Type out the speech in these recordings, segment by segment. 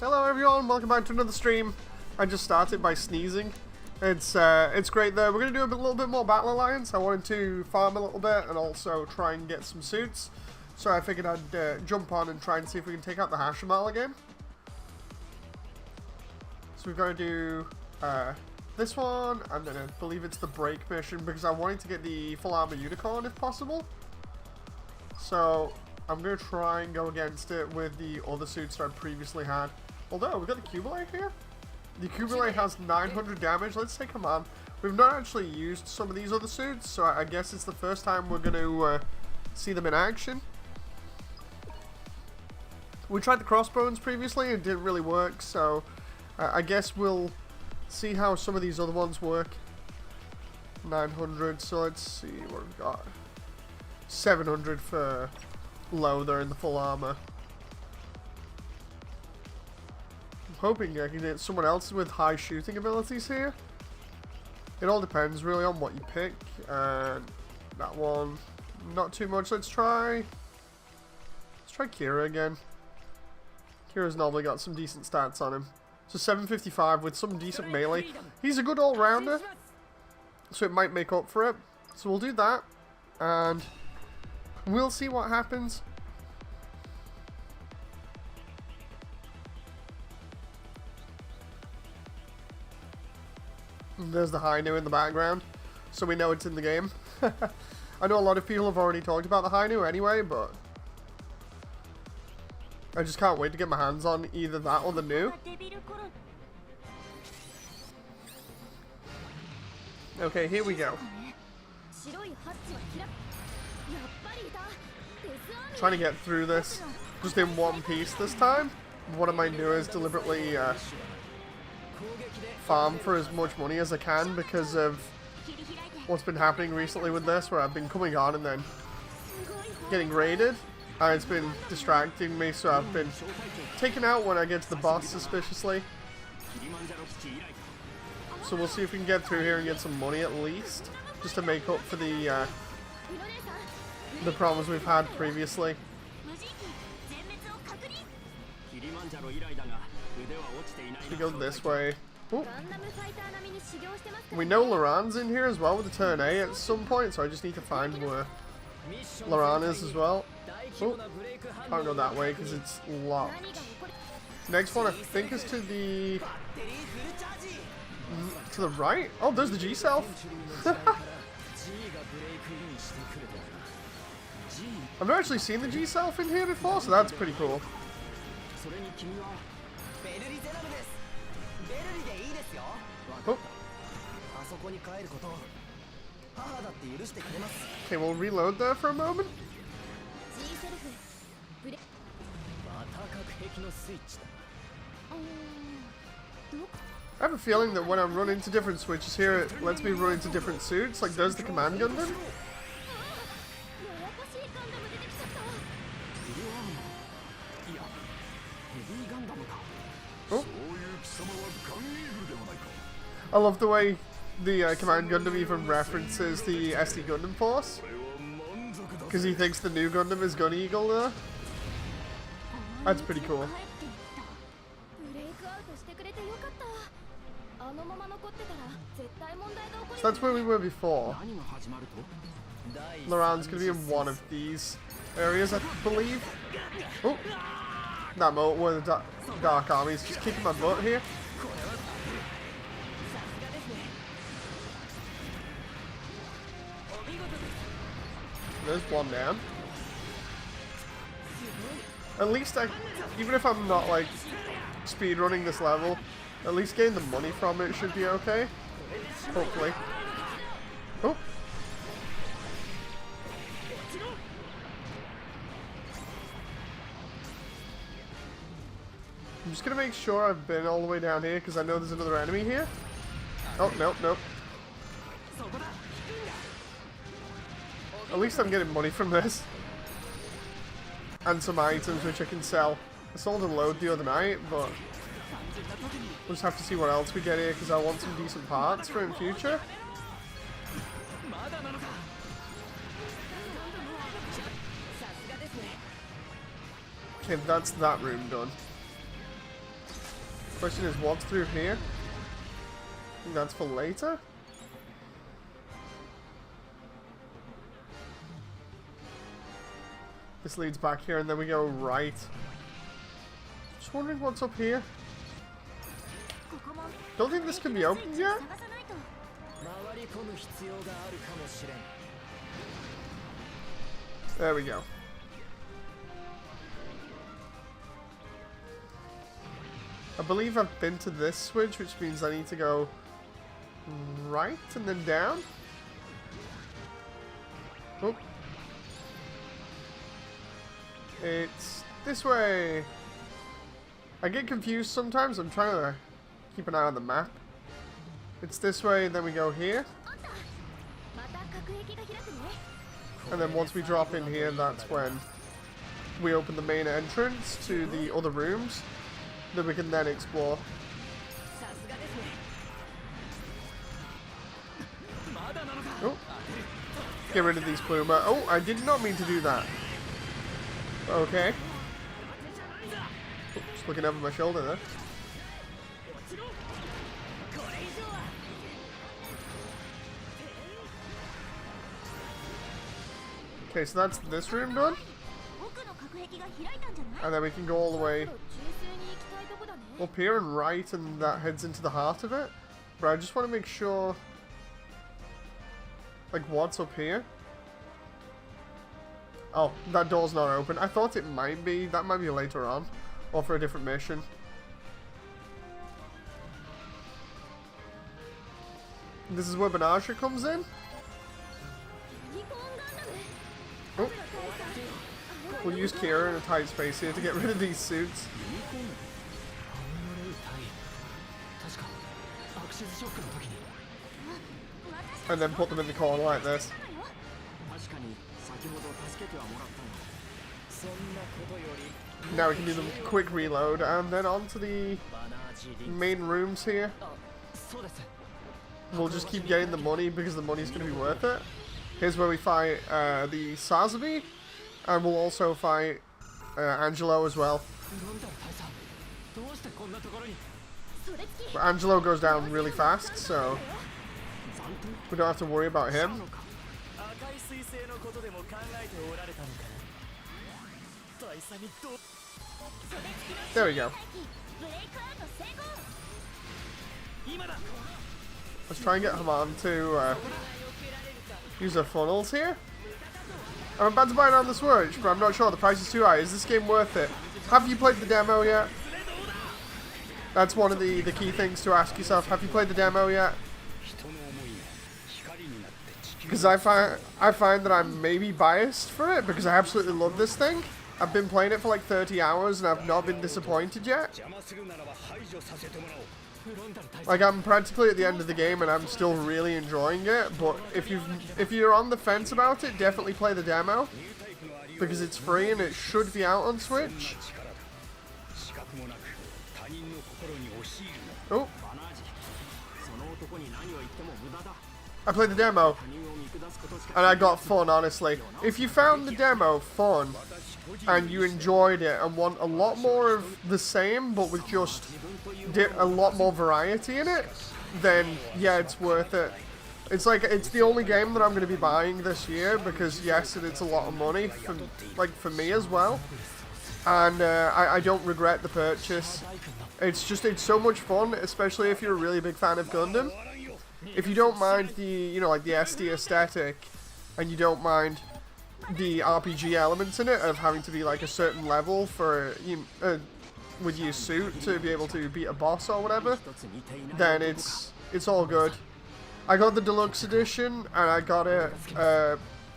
Hello everyone, welcome back to another stream. I just started by sneezing. It's great though. We're going to do a little bit more Battle Alliance. I wanted to farm a little bit and also try and get some suits. So I figured I'd jump on and try and see if we can take out the Hashimal again. So we've got to do this one, and then I believe it's the break mission because I wanted to get the full armor unicorn if possible. So I'm going to try and go against it with the other suits that I previously had. Although, we've got the Cubalite here. The Cubalite has 900 damage. Let's take him on. We've not actually used some of these other suits, so I guess it's the first time we're going to see them in action. We tried the crossbones previously and it didn't really work, so I guess we'll see how some of these other ones work. 900, so let's see what we've got. 700 for Loader in the full armor. I'm hoping I can get someone else with high shooting abilities here. It all depends really on what you pick. And that one, not too much. Let's try Kira again. Kira's normally got some decent stats on him. So 755 with some decent melee. He's a good all-rounder, so it might make up for it. So we'll do that, and we'll see what happens. There's the Hainu in the background, so we know it's in the game. I know a lot of people have already talked about the Hainu anyway, but I just can't wait to get my hands on either that or the new. Okay, here we go. Trying to get through this just in one piece this time. What I might do is deliberately farm for as much money as I can because of what's been happening recently with this, where I've been coming on and then getting raided. It's been distracting me, so I've been taken out when I get to the boss suspiciously. So we'll see if we can get through here and get some money at least, just to make up for the problems we've had previously. We go this way. Ooh. We know Laran's in here as well with the turn A at some point, so I just need to find where Laran is as well. Oh, can't go that way because it's locked. Next one I think is to the right. Oh, there's the G-Self. I've never actually seen the G-Self in here before, so that's pretty cool. Oh. Okay, we'll reload there for a moment. I have a feeling that when I run into different switches here, it lets me run into different suits. Like, there's the Command Gundam. Oh. I love the way the Command Gundam even references the SD Gundam Force, because he thinks the new Gundam is Gun Eagle there. That's pretty cool. So that's where we were before. Laran's going to be in one of these areas, I believe. Oh, that moment where the Dark Army is just kicking my butt here. There's one down. At least even if I'm not like speedrunning this level, at least getting the money from it should be okay. Hopefully. Oh. I'm just gonna make sure I've been all the way down here because I know there's another enemy here. Oh, nope, nope. At least I'm getting money from this. And some items which I can sell. I sold a load the other night, but we'll just have to see what else we get here because I want some decent parts for in future. Okay, that's that room done. Question is, what's through here? I think that's for later. This leads back here, and then we go right. Just wondering what's up here. Don't think this can be opened yet. There we go. I believe I've been to this switch, which means I need to go right and then down. Oh. It's this way. I get confused sometimes. I'm trying to keep an eye on the map. It's this way, and then we go here. And then once we drop in here, that's when we open the main entrance to the other rooms that we can then explore. Oh. Get rid of these Pluma. Oh, I did not mean to do that. Okay. Just looking over my shoulder there. Okay, so that's this room done. And then we can go all the way up here and right, and that heads into the heart of it. But I just want to make sure, like, what's up here? Oh, that door's not open. I thought it might be. That might be later on, or for a different mission. This is where Banasha comes in. Oh. We'll use Kira in a tight space here to get rid of these suits. And then put them in the corner like this. Now we can do the quick reload and then on to the main rooms here. We'll just keep getting the money because the money's going to be worth it. Here's where we fight the Sazabi, and we'll also fight Angelo as well. But Angelo goes down really fast, so we don't have to worry about him. There we go. Let's try and get Haman to use her funnels here. I'm about to buy it on the Switch, but I'm not sure. The price is too high. Is this game worth it? Have you played the demo yet? That's one of the key things to ask yourself. Have you played the demo yet? Because I find that I'm maybe biased for it because I absolutely love this thing. I've been playing it for like 30 hours and I've not been disappointed yet. Like, I'm practically at the end of the game and I'm still really enjoying it, but if you're on the fence about it, definitely play the demo because it's free and it should be out on Switch. Oh. I played the demo and I got fun, honestly. If you found the demo fun and you enjoyed it and want a lot more of the same but with just a lot more variety in it, then yeah, it's worth it. It's like, it's the only game that I'm going to be buying this year because yes, it's a lot of money for me as well, and I don't regret the purchase. It's so much fun, especially if you're a really big fan of Gundam. If you don't mind the, like the SD aesthetic, and you don't mind the RPG elements in it of having to be like a certain level for with your suit to be able to beat a boss or whatever, then it's all good. I got the deluxe edition and I got it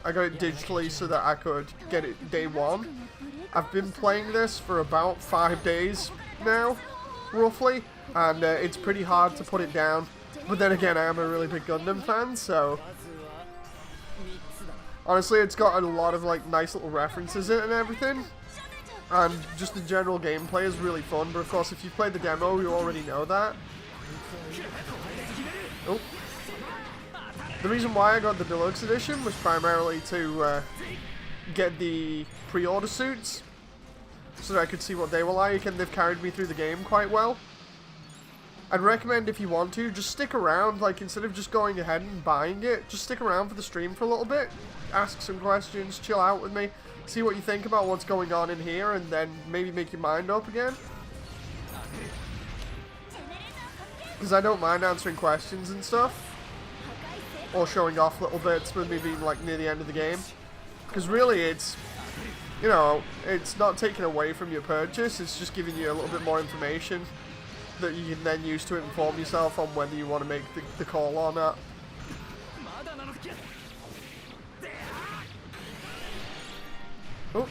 digitally so that I could get it day one. I've been playing this for about 5 days now, roughly, and it's pretty hard to put it down. But then again, I am a really big Gundam fan, so honestly, it's got a lot of like nice little references in it and everything, and just the general gameplay is really fun. But of course, if you played the demo, you already know that. Oh. The reason why I got the deluxe edition was primarily to get the pre-order suits so that I could see what they were like, and they've carried me through the game quite well. I'd recommend, if you want to, just stick around. Like, instead of just going ahead and buying it, just stick around for the stream for a little bit. Ask some questions, chill out with me, see what you think about what's going on in here, and then maybe make your mind up again. Because I don't mind answering questions and stuff, or showing off little bits with me being like near the end of the game. Because really it's, you know, it's not taking away from your purchase, it's just giving you a little bit more information that you can then use to inform yourself on whether you want to make the call or not. Oh.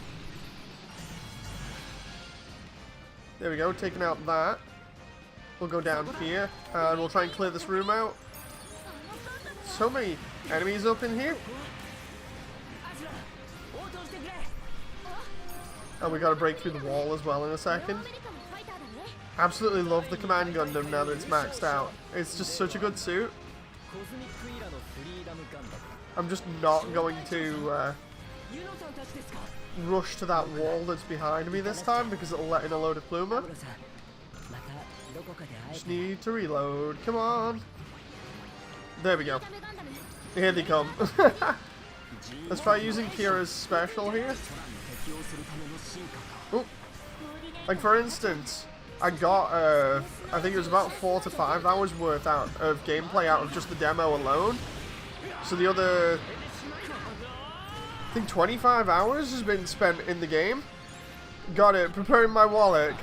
There we go, taking out that. We'll go down here, and we'll try and clear this room out. So many enemies up in here. And we gotta break through the wall as well in a second. Absolutely love the Command Gundam now that it's maxed out. It's just such a good suit. I'm just not going to rush to that wall that's behind me this time because it'll let in a load of Pluma. Just need to reload. Come on. There we go. Here they come. Let's try using Kira's special here. Ooh. Like for instance, I got I think it was about 4 to 5 hours worth out of gameplay out of just the demo alone. So the other, I think 25 hours has been spent in the game. Got it. Preparing my wallet.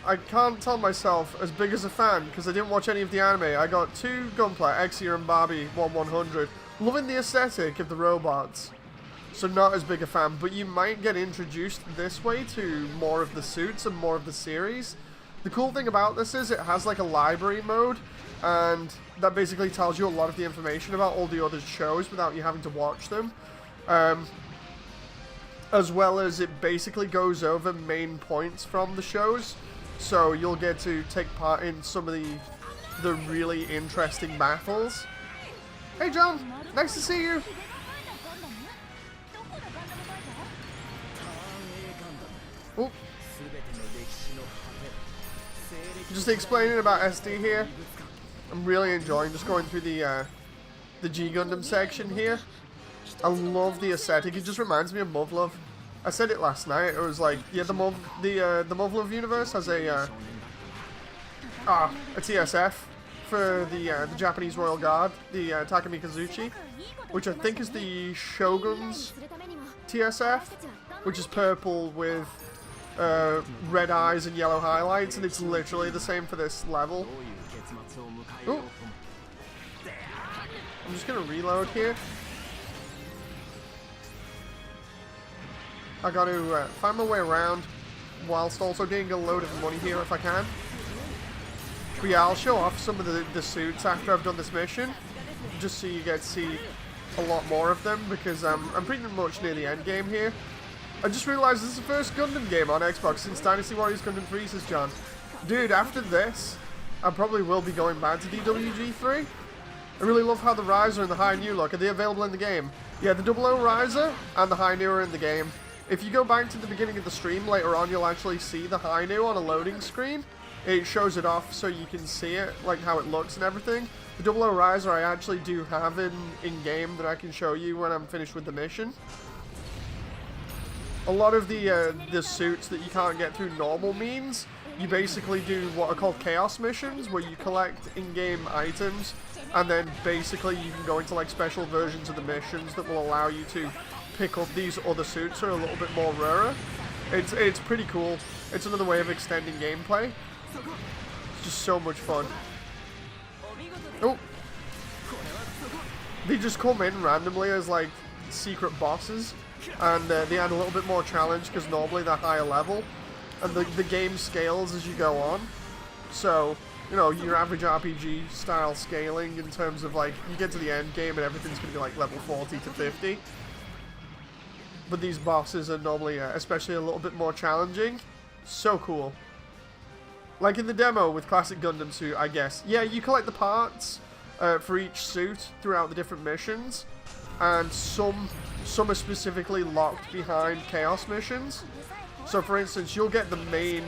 I can't tell myself as big as a fan because I didn't watch any of the anime. I got 2 Gunpla, Exia and Barbie 1/100. Loving the aesthetic of the robots. So not as big a fan, but you might get introduced this way to more of the suits and more of the series. The cool thing about this is it has like a library mode, and that basically tells you a lot of the information about all the other shows without you having to watch them. As well as it basically goes over main points from the shows. So you'll get to take part in some of the really interesting battles. Hey John, nice to see you. Ooh. Just explaining about SD here. I'm really enjoying just going through the G Gundam section here. I love the aesthetic. It just reminds me of Muv-Luv. I said it last night. It was like, yeah, the Muv-Luv universe has a TSF for the Japanese Royal Guard, the Takamikazuchi, which I think is the Shogun's TSF, which is purple with red eyes and yellow highlights, and it's literally the same for this level. Ooh. I'm just gonna reload here. I got to find my way around whilst also getting a load of money here if I can. But yeah, I'll show off some of the suits after I've done this mission, just so you get to see a lot more of them, because I'm pretty much near the end game here. I just realized this is the first Gundam game on Xbox since Dynasty Warriors Gundam 3, says John. Dude, after this, I probably will be going back to DWG3. I really love how the Riser and the High Nu look. Are they available in the game? Yeah, the 00 Riser and the High Nu are in the game. If you go back to the beginning of the stream later on, you'll actually see the High Nu on a loading screen. It shows it off so you can see it, like how it looks and everything. The 00 Riser I actually do have in-game that I can show you when I'm finished with the mission. A lot of the suits that you can't get through normal means, you basically do what are called chaos missions, where you collect in-game items, and then basically you can go into like special versions of the missions that will allow you to pick up these other suits that are a little bit more rarer. It's pretty cool. It's another way of extending gameplay. It's just so much fun. Oh! They just come in randomly as like secret bosses, and they add a little bit more challenge because normally they're higher level, and the game scales as you go on. So, you know, your average RPG style scaling in terms of like, you get to the end game and everything's going to be like level 40 to 50. But these bosses are normally, especially a little bit more challenging. So cool. Like in the demo with Classic Gundam suit, I guess. Yeah, you collect the parts for each suit throughout the different missions. And some are specifically locked behind chaos missions. So for instance, you'll get the main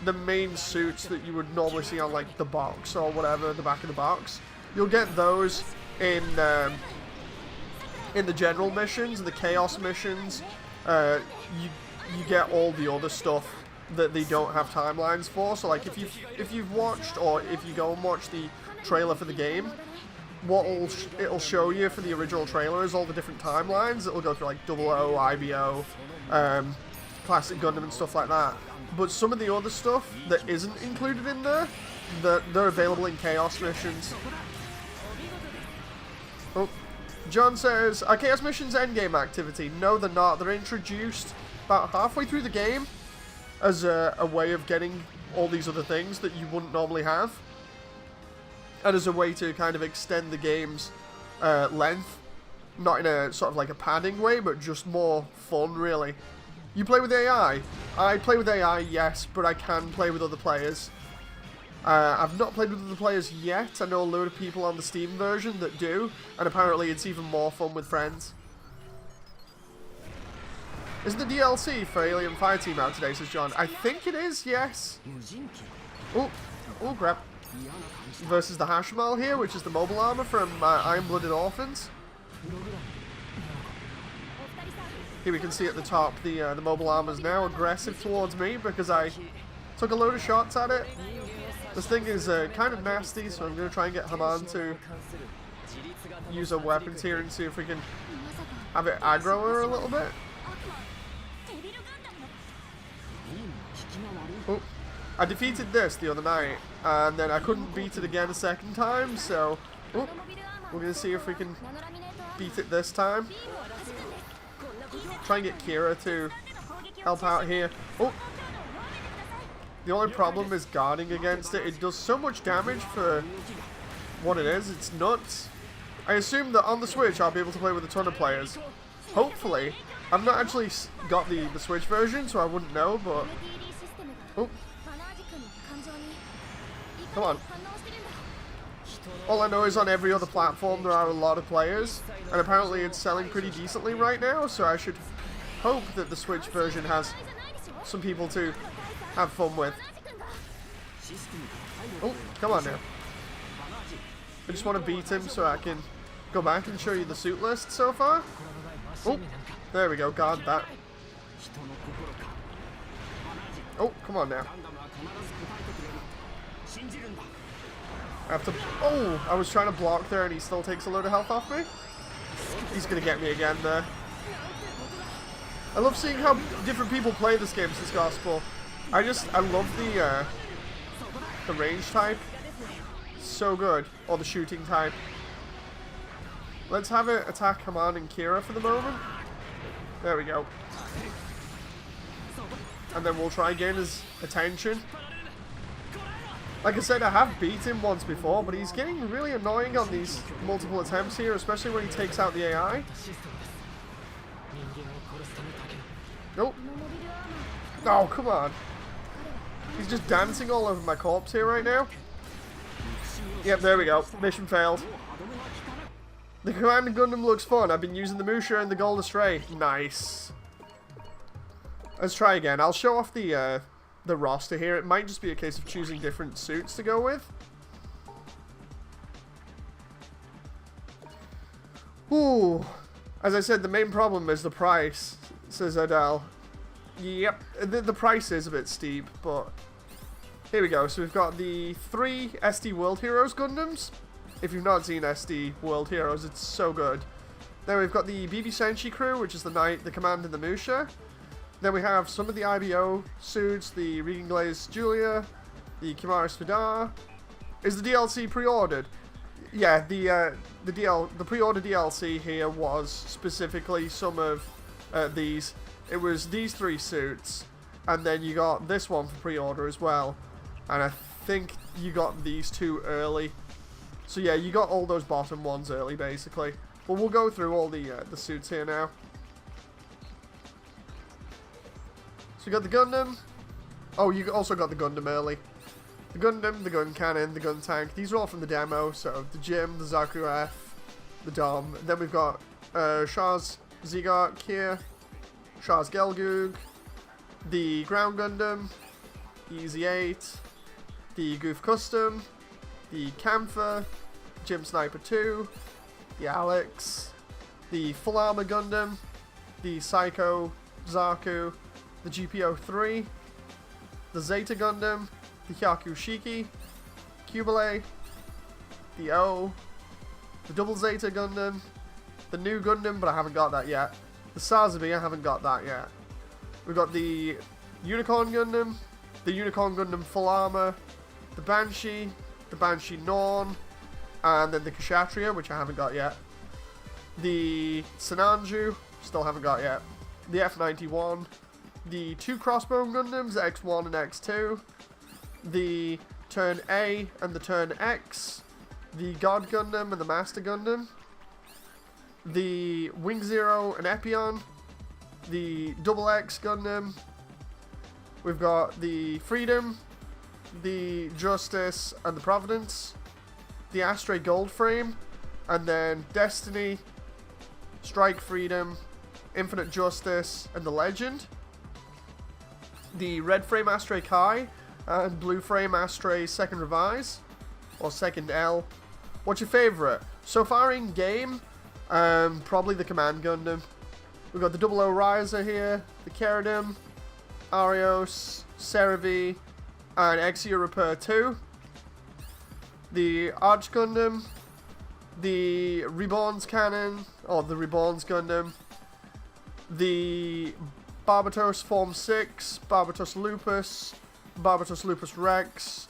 the main suits that you would normally see on like the box or whatever, the back of the box. You'll get those in the general missions and the chaos missions. You get all the other stuff that they don't have timelines for. So like if you've watched, or if you go and watch the trailer for the game, what it'll show you for the original trailer is all the different timelines. It'll go through like 00, IBO, classic Gundam and stuff like that. But some of the other stuff that isn't included in there, they're available in chaos missions. Oh, John says, are chaos missions endgame activity? No, they're not. They're introduced about halfway through the game as a way of getting all these other things that you wouldn't normally have, and as a way to kind of extend the game's length, not in a sort of like a padding way, but just more fun, really. You play with AI? I play with AI, yes, but I can play with other players. I've not played with other players yet. I know a load of people on the Steam version that do, and apparently it's even more fun with friends. Is the DLC for Alien Fireteam out today, says John? I think it is, yes. Oh crap. Versus the Hashmal here, which is the mobile armor from Iron-Blooded Orphans. Here we can see at the top the mobile armor is now aggressive towards me because I took a load of shots at it. This thing is kind of nasty, so I'm going to try and get Haman to use our weapons here and see if we can have it aggro her a little bit. Oh, I defeated this the other night, and then I couldn't beat it again a second time, so we're going to see if we can beat it this time. Try and get Kira to help out here. Oh, the only problem is guarding against it. It does so much damage for what it is. It's nuts. I assume that on the Switch I'll be able to play with a ton of players. Hopefully. I've not actually got the Switch version, so I wouldn't know, but... Oh. Come on. All I know is on every other platform there are a lot of players, and apparently it's selling pretty decently right now, so I should hope that the Switch version has some people to have fun with. Oh, come on now. I just want to beat him so I can go back and show you the suit list so far. Oh, there we go, guard that. Oh, come on now. I have to... Oh, I was trying to block there and he still takes a load of health off me. He's going to get me again there. I love seeing how different people play this game since Gospel. I love the range type. So good. Or the shooting type. Let's have it attack Haman and Kira for the moment. There we go. And then we'll try and gain his attention. Like I said, I have beat him once before, but he's getting really annoying on these multiple attempts here, especially when he takes out the AI. Nope. Oh, come on. He's just dancing all over my corpse here right now. Yep, there we go. Mission failed. The Command Gundam looks fun. I've been using the Musha and the Gold Astray. Nice. Let's try again. I'll show off the roster here. It might just be a case of choosing different suits to go with. Ooh. As I said, the main problem is the price, says Odell. Yep, the price is a bit steep, but here we go. So we've got the 3 SD World Heroes Gundams. If you've not seen SD World Heroes, it's so good. Then we've got the BB Senshi crew, which is the Knight, the Command, and the Musha. Then we have some of the IBO suits, the Regan Glaze Julia, the Kimara Svidar. Is the DLC pre-ordered? Yeah, the pre-order DLC here was specifically some of these. It was these 3 suits, and then you got this one for pre-order as well. And I think you got these 2 early. So yeah, you got all those bottom ones early, basically. But we'll go through all the suits here now. So you got the Gundam. Oh, you also got the Gundam early. The Gundam, the Gun Cannon, the Gun Tank. These are all from the demo. So the Jim, the Zaku F, the Dom. And then we've got Shah's Zegark here. Shah's Gelgoog. The Ground Gundam. the Easy 8, the Goof Custom, the Camphor, Gym Sniper 2, the Alex, the Full Armor Gundam, the Psycho Zaku, the GPO 3, the Zeta Gundam, the Hyaku Shiki, Cubile, the O, the Double Zeta Gundam, the new Gundam, but I haven't got that yet. The Sazabi, I haven't got that yet. We've got the Unicorn Gundam, the Unicorn Gundam Full Armor, the Banshee Norn, and then the Kshatriya, which I haven't got yet. The Sinanju, still haven't got yet. The F91, the 2 Crossbone Gundams, X1 and X2, the Turn A and the Turn X, the God Gundam and the Master Gundam, the Wing Zero and Epion, the Double X Gundam, we've got the Freedom, the Justice and the Providence, the Astray Gold Frame, and then Destiny, Strike Freedom, Infinite Justice, and the Legend, the Red Frame Astray Kai, and Blue Frame Astray Second Revise, or Second L. What's your favourite? So far in game, probably the Command Gundam. We've got the Double O Riser here, the Keridum, Arios, Cerevi, and Exia Repair 2. The Arch Gundam, the Reborn's Cannon, or the Reborn's Gundam, the Barbatos Form 6, Barbatos Lupus Rex,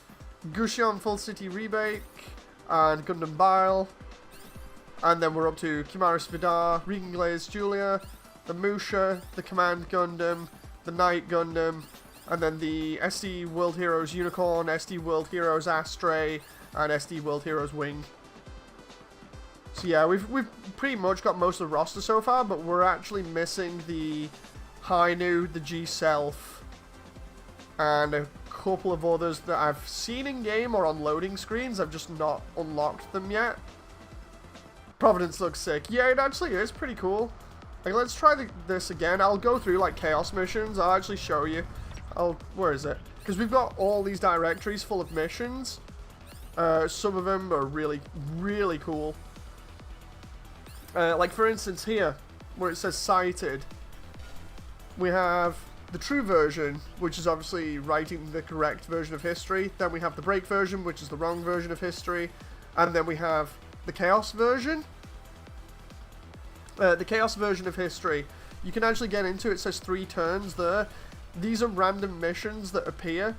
Gusion Full City Rebake, and Gundam Bile. And then we're up to Chimaris Vidar, Regan Glaze Julia, the Musha, the Command Gundam, the Knight Gundam, and then the SD World Heroes Unicorn, SD World Heroes Astray, and SD World Heroes Wing. So yeah, we've pretty much got most of the roster so far, but we're actually missing the Hainu, the G-Self, and a couple of others that I've seen in game or on loading screens. I've just not unlocked them yet. Providence looks sick. Yeah, it actually is pretty cool. Like, let's try this again. I'll go through like Chaos missions. I'll actually show you. Where is it? Because we've got all these directories full of missions. Some of them are really, really cool. Like for instance here, where it says cited, we have the true version, which is obviously writing the correct version of history. Then we have the break version, which is the wrong version of history. And then we have the chaos version. The chaos version of history, you can actually get into. It says 3 turns there. These are random missions that appear,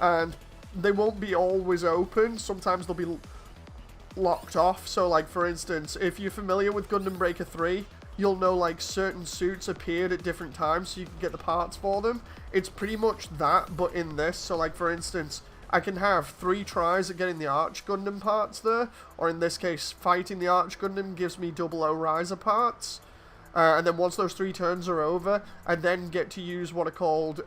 and they won't be always open. Sometimes they'll be locked off. So like for instance, if you're familiar with Gundam Breaker 3, you'll know like certain suits appeared at different times so you can get the parts for them. It's pretty much that, but in this. So like for instance, I can have 3 tries at getting the Arch Gundam parts there, or in this case, fighting the Arch Gundam gives me Double O Riser parts. And then once those 3 turns are over, I then get to use what are called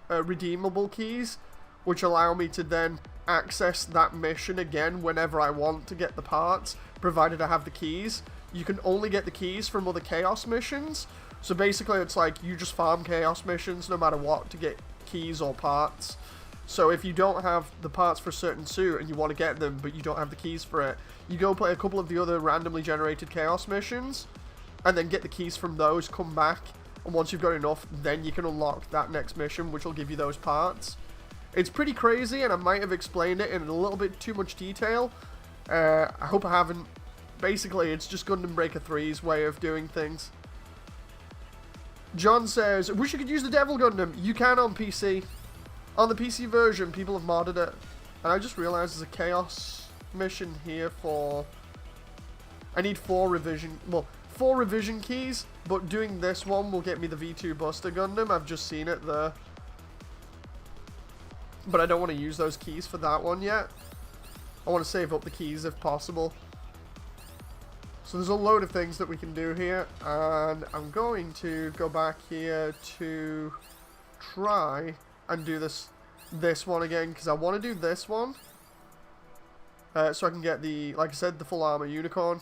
redeemable keys, which allow me to then access that mission again whenever I want to get the parts, provided I have the keys. You can only get the keys from other Chaos missions, so basically it's like you just farm Chaos missions no matter what to get keys or parts. So if you don't have the parts for a certain suit and you want to get them but you don't have the keys for it, you go play a couple of the other randomly generated Chaos missions and then get the keys from those, come back, and once you've got enough, then you can unlock that next mission, which will give you those parts. It's pretty crazy, and I might have explained it in a little bit too much detail. I hope I haven't. Basically, it's just Gundam Breaker 3's way of doing things. John says, wish you could use the Devil Gundam. You can on PC. On the PC version, people have modded it. And I just realized there's a Chaos mission here for... I need 4 revision... Well, 4 revision keys, but doing this one will get me the V2 Buster Gundam. I've just seen it there. But I don't want to use those keys for that one yet. I want to save up the keys if possible. So there's a load of things that we can do here. And I'm going to go back here to try and do this one again, because I want to do this one. So I can get the, like I said, the full armor unicorn.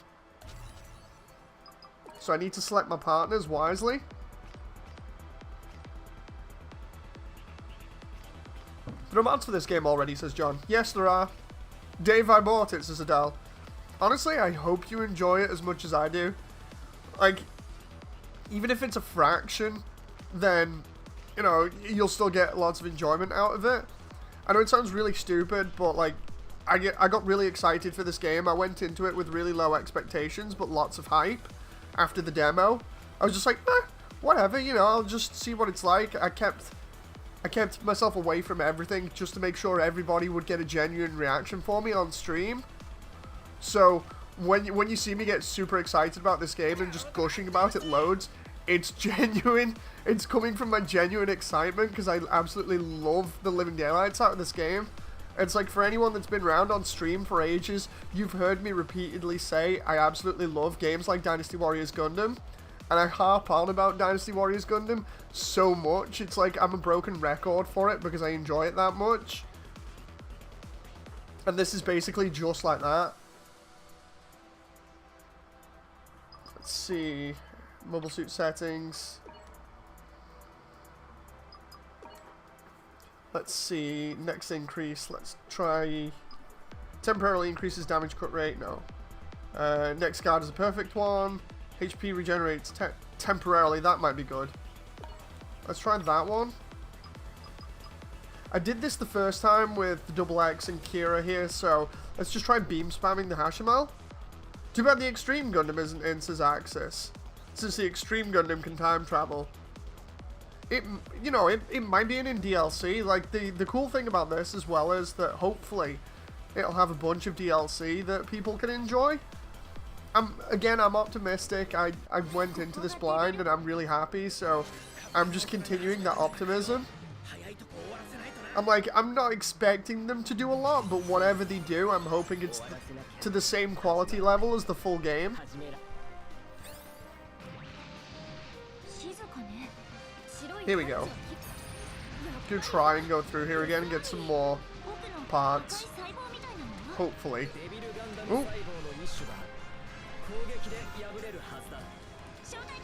So I need to select my partners wisely. There are mods for this game already, says John. Yes, there are. Dave, I bought it, says Adele. Honestly, I hope you enjoy it as much as I do. Like, even if it's a fraction, then, you know, you'll still get lots of enjoyment out of it. I know it sounds really stupid, but, like, I got really excited for this game. I went into it with really low expectations, but lots of hype after the demo. I was just like, whatever, you know, I'll just see what it's like. I kept myself away from everything just to make sure everybody would get a genuine reaction for me on stream. So when you see me get super excited about this game and just gushing about it loads, it's genuine. It's coming from my genuine excitement because I absolutely love the living daylights out of this game. It's like, for anyone that's been around on stream for ages, you've heard me repeatedly say I absolutely love games like Dynasty Warriors Gundam. And I harp on about Dynasty Warriors Gundam so much. It's like I'm a broken record for it because I enjoy it that much. And this is basically just like that. Let's see. Mobile suit settings. Let's see. Next increase. Let's try. Temporarily increases damage cut rate. No. Next guard is a perfect one. HP regenerates temporarily. That might be good. Let's try that one. I did this the first time with the Double X and Kira here, so let's just try beam spamming the Hashimal. Too bad the Extreme Gundam isn't in his axis, since the Extreme Gundam can time travel. It might be in DLC. Like, the cool thing about this as well is that hopefully it'll have a bunch of DLC that people can enjoy. Again, I'm optimistic. I went into this blind and I'm really happy, so I'm just continuing that optimism. I'm not expecting them to do a lot, but whatever they do, I'm hoping it's to the same quality level as the full game. Here we go. Gonna try and go through here again and get some more parts. Hopefully. Ooh.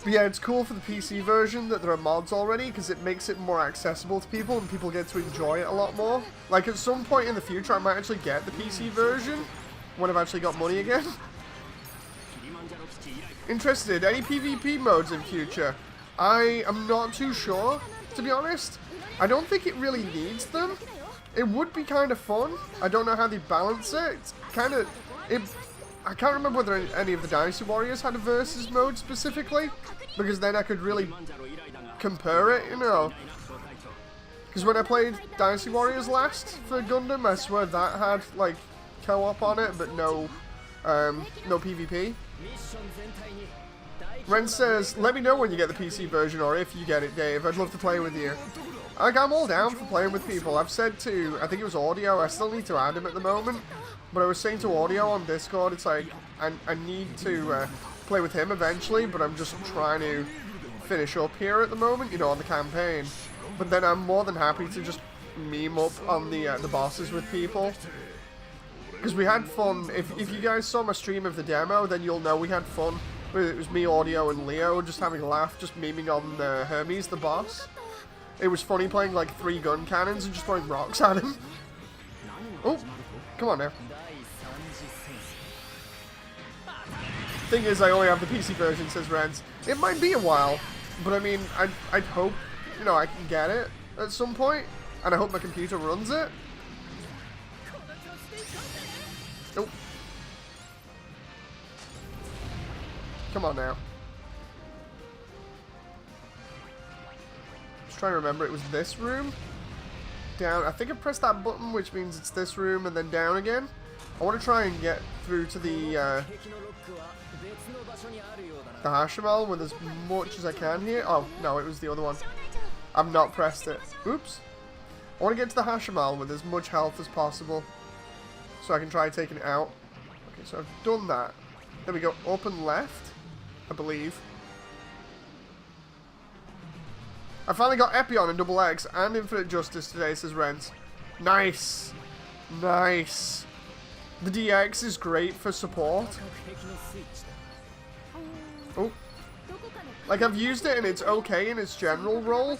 But yeah, it's cool for the PC version that there are mods already, because it makes it more accessible to people and people get to enjoy it a lot more. Like, at some point in the future, I might actually get the PC version when I've actually got money again. Interested? Any PvP modes in future? I am not too sure, to be honest. I don't think it really needs them. It would be kind of fun. I don't know how they balance it. It's kind of... I can't remember whether any of the Dynasty Warriors had a versus mode specifically, because then I could really compare it, you know. Because when I played Dynasty Warriors last for Gundam, I swear that had, like, co-op on it, but no PvP. Ren says, let me know when you get the PC version, or if you get it, Dave. I'd love to play with you. Like, I'm all down for playing with people. I've said to, I think it was Audio, I still need to add him at the moment. But I was saying to Audio on Discord, it's like, I need to play with him eventually, but I'm just trying to finish up here at the moment, you know, on the campaign. But then I'm more than happy to just meme up on the bosses with people. Because we had fun. If you guys saw my stream of the demo, then you'll know we had fun. It was me, Audio, and Leo just having a laugh, just memeing on Hermes, the boss. It was funny playing like 3 gun cannons and just throwing rocks at him. Oh, come on now. Thing is, I only have the PC version, says Reds. It might be a while, but I mean, I'd hope, you know, I can get it at some point, and I hope my computer runs it. Oh. Come on now. Just trying to remember, it was this room? Down, I think I pressed that button, which means it's this room, and then down again. I want to try and get through to the Hashimal with as much as I can here. Oh, no, it was the other one. I've not pressed it. Oops. I want to get to the Hashimal with as much health as possible, so I can try taking it out. Okay, so I've done that. There we go, up and left, I believe. I finally got Epion and Double X and Infinite Justice today, says Rent. Nice. Nice. The DX is great for support. Oh. Like, I've used it and it's okay in its general role,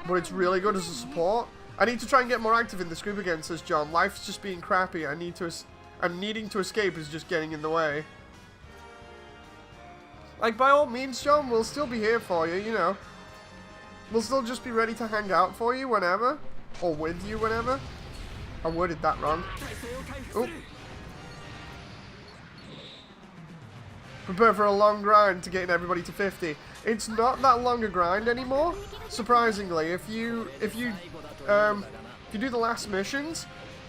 but it's really good as a support. I need to try and get more active in this group again, says John. Life's just being crappy. And needing to escape is just getting in the way. Like, by all means, John, we'll still be here for you, you know. We'll still just be ready to hang out for you whenever. Or with you whenever. I worded that wrong. Oh. Prepare for a long grind to getting everybody to 50. It's not that long a grind anymore. Surprisingly, if you do the last missions,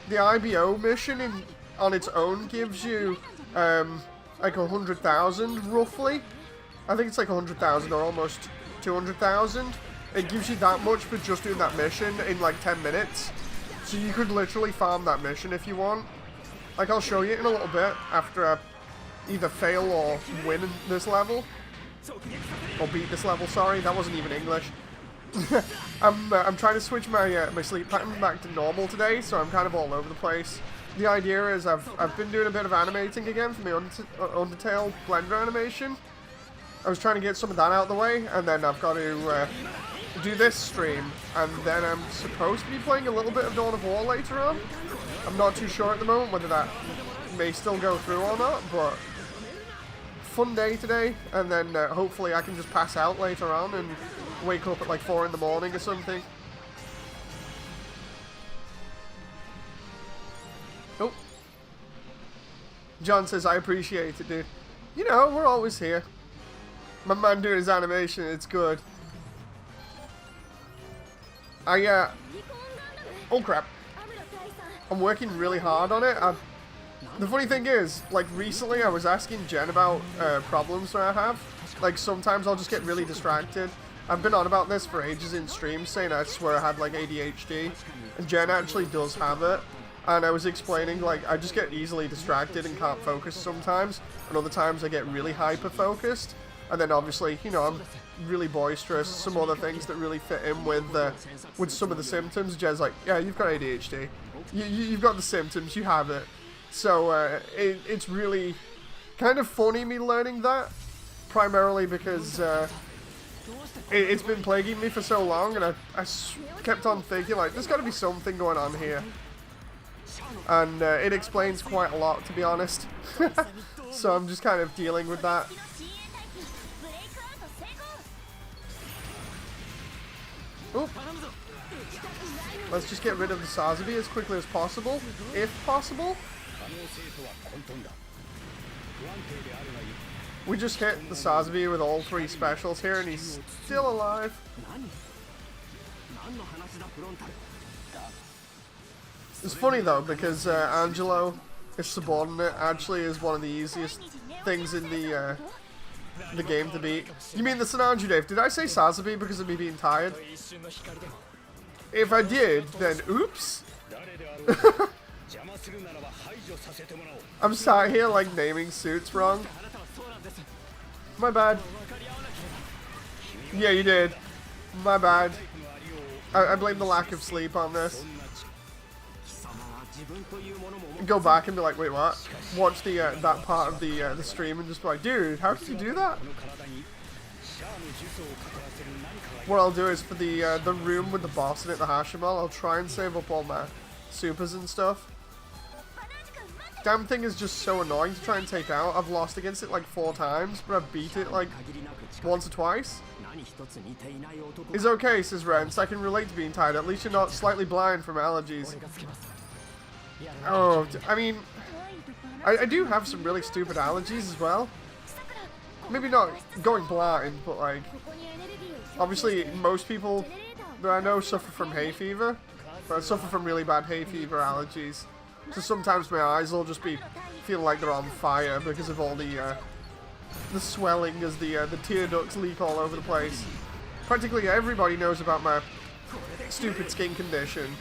the IBO mission on its own gives you like 100,000 roughly. I think it's like 100,000 or almost 200,000. It gives you that much for just doing that mission in like 10 minutes. So you could literally farm that mission if you want. Like, I'll show you in a little bit after I either fail or win in this level. Or beat this level, sorry. That wasn't even English. I'm trying to switch my my sleep pattern back to normal today, so I'm kind of all over the place. The idea is I've been doing a bit of animating again for my Undertale Blender animation. I was trying to get some of that out of the way, and then I've got to do this stream, and then I'm supposed to be playing a little bit of Dawn of War later on. I'm not too sure at the moment whether that may still go through or not, but fun day today, and then hopefully I can just pass out later on and wake up at like 4 in the morning or something. Oh. John says, I appreciate it, dude. You know, we're always here. My man doing his animation, it's good. Oh crap. I'm working really hard on it. The funny thing is, like recently I was asking Jen about problems that I have. Like sometimes I'll just get really distracted. I've been on about this for ages in streams, saying I swear I had like ADHD. And Jen actually does have it. And I was explaining, like, I just get easily distracted and can't focus sometimes. And other times I get really hyper-focused. And then obviously, you know, I'm really boisterous. Some other things that really fit in with some of the symptoms. Jen's like, yeah, you've got ADHD. You've got the symptoms, you have it. So it's really kind of funny me learning that. Primarily because it's been plaguing me for so long, and I kept on thinking, like, there's got to be something going on here. And it explains quite a lot, to be honest. So I'm just kind of dealing with that. Oop. Let's just get rid of the Sazabi as quickly as possible, if possible. We just hit the Sazabi with all 3 specials here, and he's still alive. It's funny though, because Angelo, his subordinate, actually is one of the easiest things in the game to beat. You mean the Sinanju, Dave? Did I say Sazabi because of me being tired? If I did, then oops. I'm sat here like naming suits wrong. My bad. Yeah, you did. My bad. I blame the lack of sleep on this. Go back and be like, wait, what? Watch the that part of the stream and just be like, dude, how did you do that? What I'll do is for the room with the boss in it, the Hashimal, I'll try and save up all my supers and stuff. Damn thing is just so annoying to try and take out. I've lost against it like 4 times, but I've beat it like once or twice. It's okay, says Rents. I can relate to being tired. At least you're not slightly blind from allergies. Oh, I mean, I do have some really stupid allergies as well. Maybe not going blind, but like, obviously most people that I know suffer from hay fever, but I suffer from really bad hay fever allergies. So sometimes my eyes will just be feeling like they're on fire because of all the swelling as the tear ducts leak all over the place. Practically everybody knows about my stupid skin condition.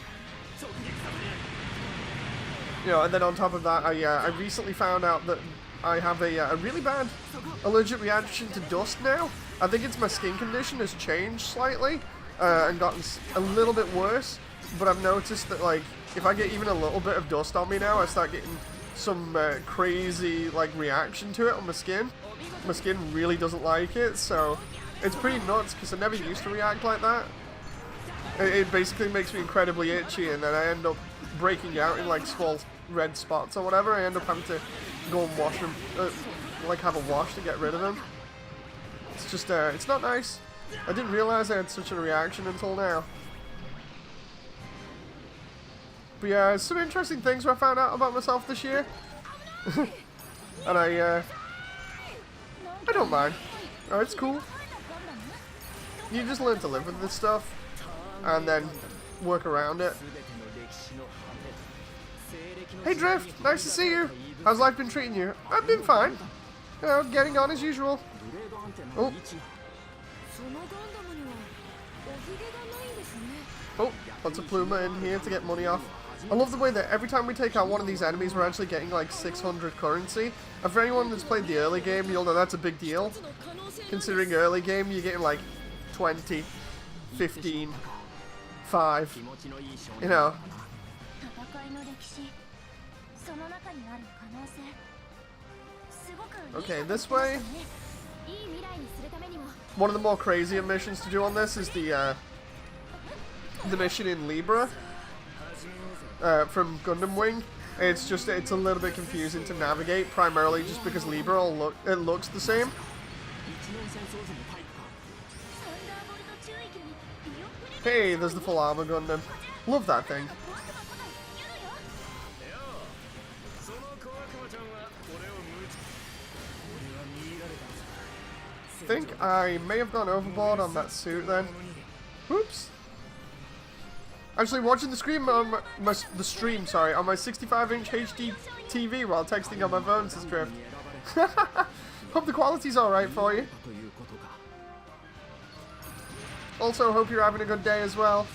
You know, and then on top of that, I recently found out that I have a really bad allergic reaction to dust now. I think it's my skin condition has changed slightly and gotten a little bit worse. But I've noticed that, like, if I get even a little bit of dust on me now, I start getting some crazy, like, reaction to it on my skin. My skin really doesn't like it, so it's pretty nuts because I never used to react like that. It basically makes me incredibly itchy, and then I end up breaking out in like small red spots or whatever. I end up having to go and wash them, like have a wash to get rid of them. It's just, it's not nice. I didn't realize I had such a reaction until now. But yeah, some interesting things I found out about myself this year. And I don't mind. Oh, it's cool. You just learn to live with this stuff and then work around it. Hey Drift, nice to see you. How's life been treating you? I've been fine. You know, getting on as usual. Oh. Oh, lots of Pluma in here to get money off. I love the way that every time we take out one of these enemies, we're actually getting like 600 currency. And for anyone that's played the early game, you'll know that's a big deal. Considering early game, you're getting like 20, 15, 5, you know. Okay, this way. One of the more crazier missions to do on this is the mission in Libra from Gundam Wing. It's a little bit confusing to navigate, primarily just because Libra looks the same. Hey, there's the full armor Gundam. Love that thing. I think I may have gone overboard on that suit then. Whoops. Actually, watching the stream on my on my 65-inch HD TV while texting on my phone, says Drift. Hope the quality's alright for you. Also, hope you're having a good day as well.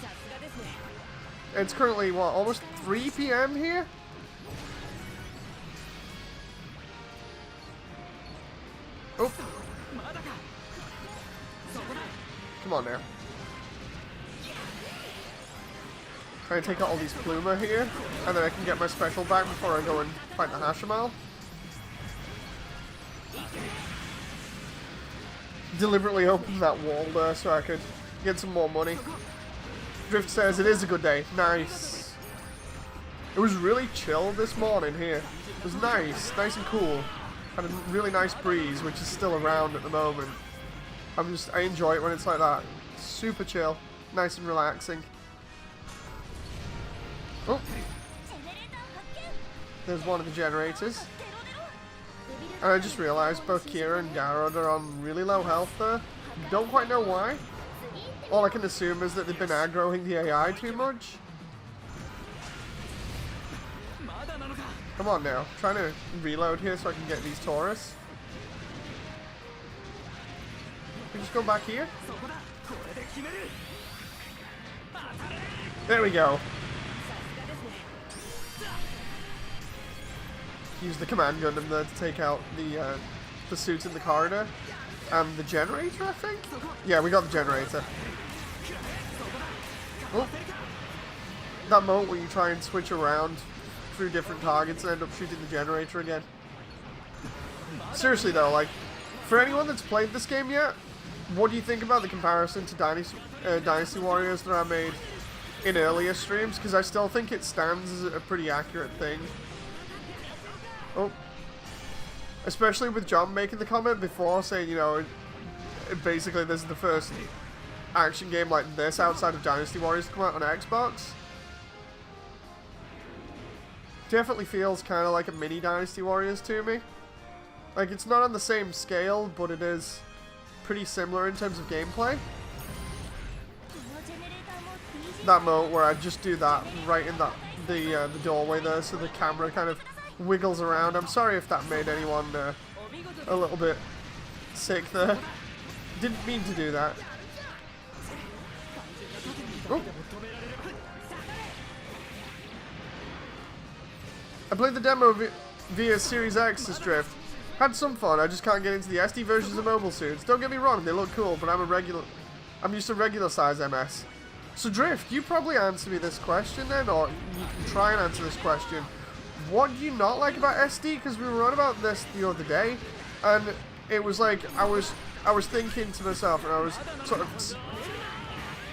It's currently, what, almost 3 PM here? Oh. Come on now. Trying to take out all these Pluma here, and then I can get my special back before I go and fight the Hashimal. Deliberately opened that wall there so I could get some more money. Drift says it is a good day. Nice. It was really chill this morning here. It was nice and cool. Had a really nice breeze, which is still around at the moment. I enjoy it when it's like that. Super chill, nice and relaxing. Oh, there's one of the generators. And I just realized both Kira and Garrod are on really low health there. Don't quite know why. All I can assume is that they've been aggroing the AI too much. Come on now, I'm trying to reload here so I can get these Taurus. Can we just go back here? There we go. Use the command Gundam there to take out the suits in the corridor. And the generator, I think? Yeah, we got the generator. Oh. That moment where you try and switch around through different targets and end up shooting the generator again. Seriously though, like, for anyone that's played this game yet, what do you think about the comparison to Dynasty Warriors that I made in earlier streams? Because I still think it stands as a pretty accurate thing. Oh. Especially with John making the comment before saying, you know, basically this is the first action game like this outside of Dynasty Warriors to come out on Xbox. Definitely feels kind of like a mini Dynasty Warriors to me. Like, it's not on the same scale, but it is pretty similar in terms of gameplay. That moment where I just do that right in the doorway there, so the camera kind of wiggles around. I'm sorry if that made anyone a little bit sick there. Didn't mean to do that. Oh. I played the demo via Series X's Drift. Had some fun, I just can't get into the SD versions of mobile suits. Don't get me wrong, they look cool, but I'm used to regular size MS. So Drift, you probably answer me this question then, or you can try and answer this question. What do you not like about SD? Because we were on about this the other day, and it was like, I was thinking to myself, and I was sort of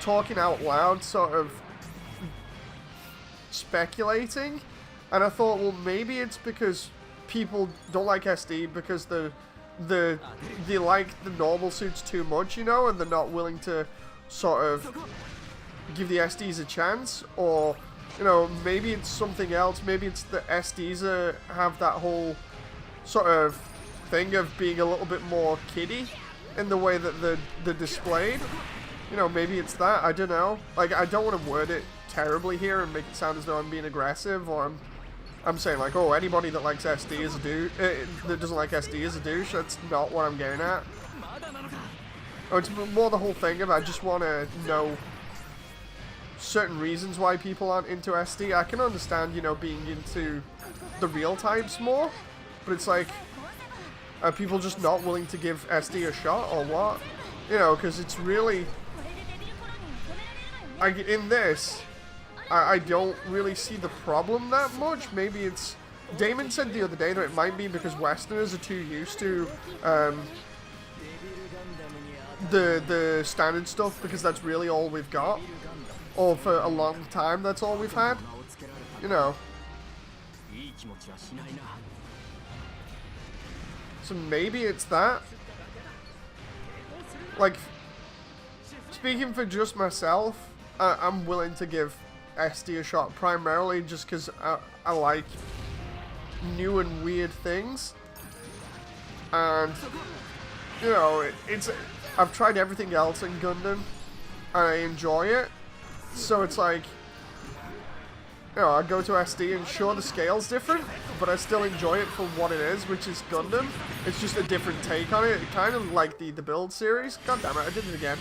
talking out loud, sort of speculating, and I thought, well, maybe it's because people don't like SD because they like the normal suits too much, you know, and they're not willing to sort of give the SDs a chance, or, you know, maybe it's something else. Maybe it's the SDs have that whole sort of thing of being a little bit more kiddie in the way that they're displayed. You know, maybe it's that. I don't know. Like, I don't want to word it terribly here and make it sound as though I'm being aggressive, or I'm saying like, oh, anybody that likes SD is a douche, that doesn't like SD is a douche. That's not what I'm getting at. Oh, it's more the whole thing of I just want to know certain reasons why people aren't into SD. I can understand, you know, being into the real types more, but it's like, are people just not willing to give SD a shot, or what? You know, because it's really, in this, I don't really see the problem that much. Maybe it's, Damon said the other day that it might be because Westerners are too used to the standard stuff, because that's really all we've got, or for a long time that's all we've had, you know. So maybe it's that. Like, speaking for just myself, I'm willing to give SD a shot, primarily just because I like new and weird things, and, you know, I've tried everything else in Gundam, and I enjoy it, so it's like, you know, I go to SD and sure, the scale's different, but I still enjoy it for what it is, which is Gundam. It's just a different take on it, kind of like the build series. God damn it, I did it again.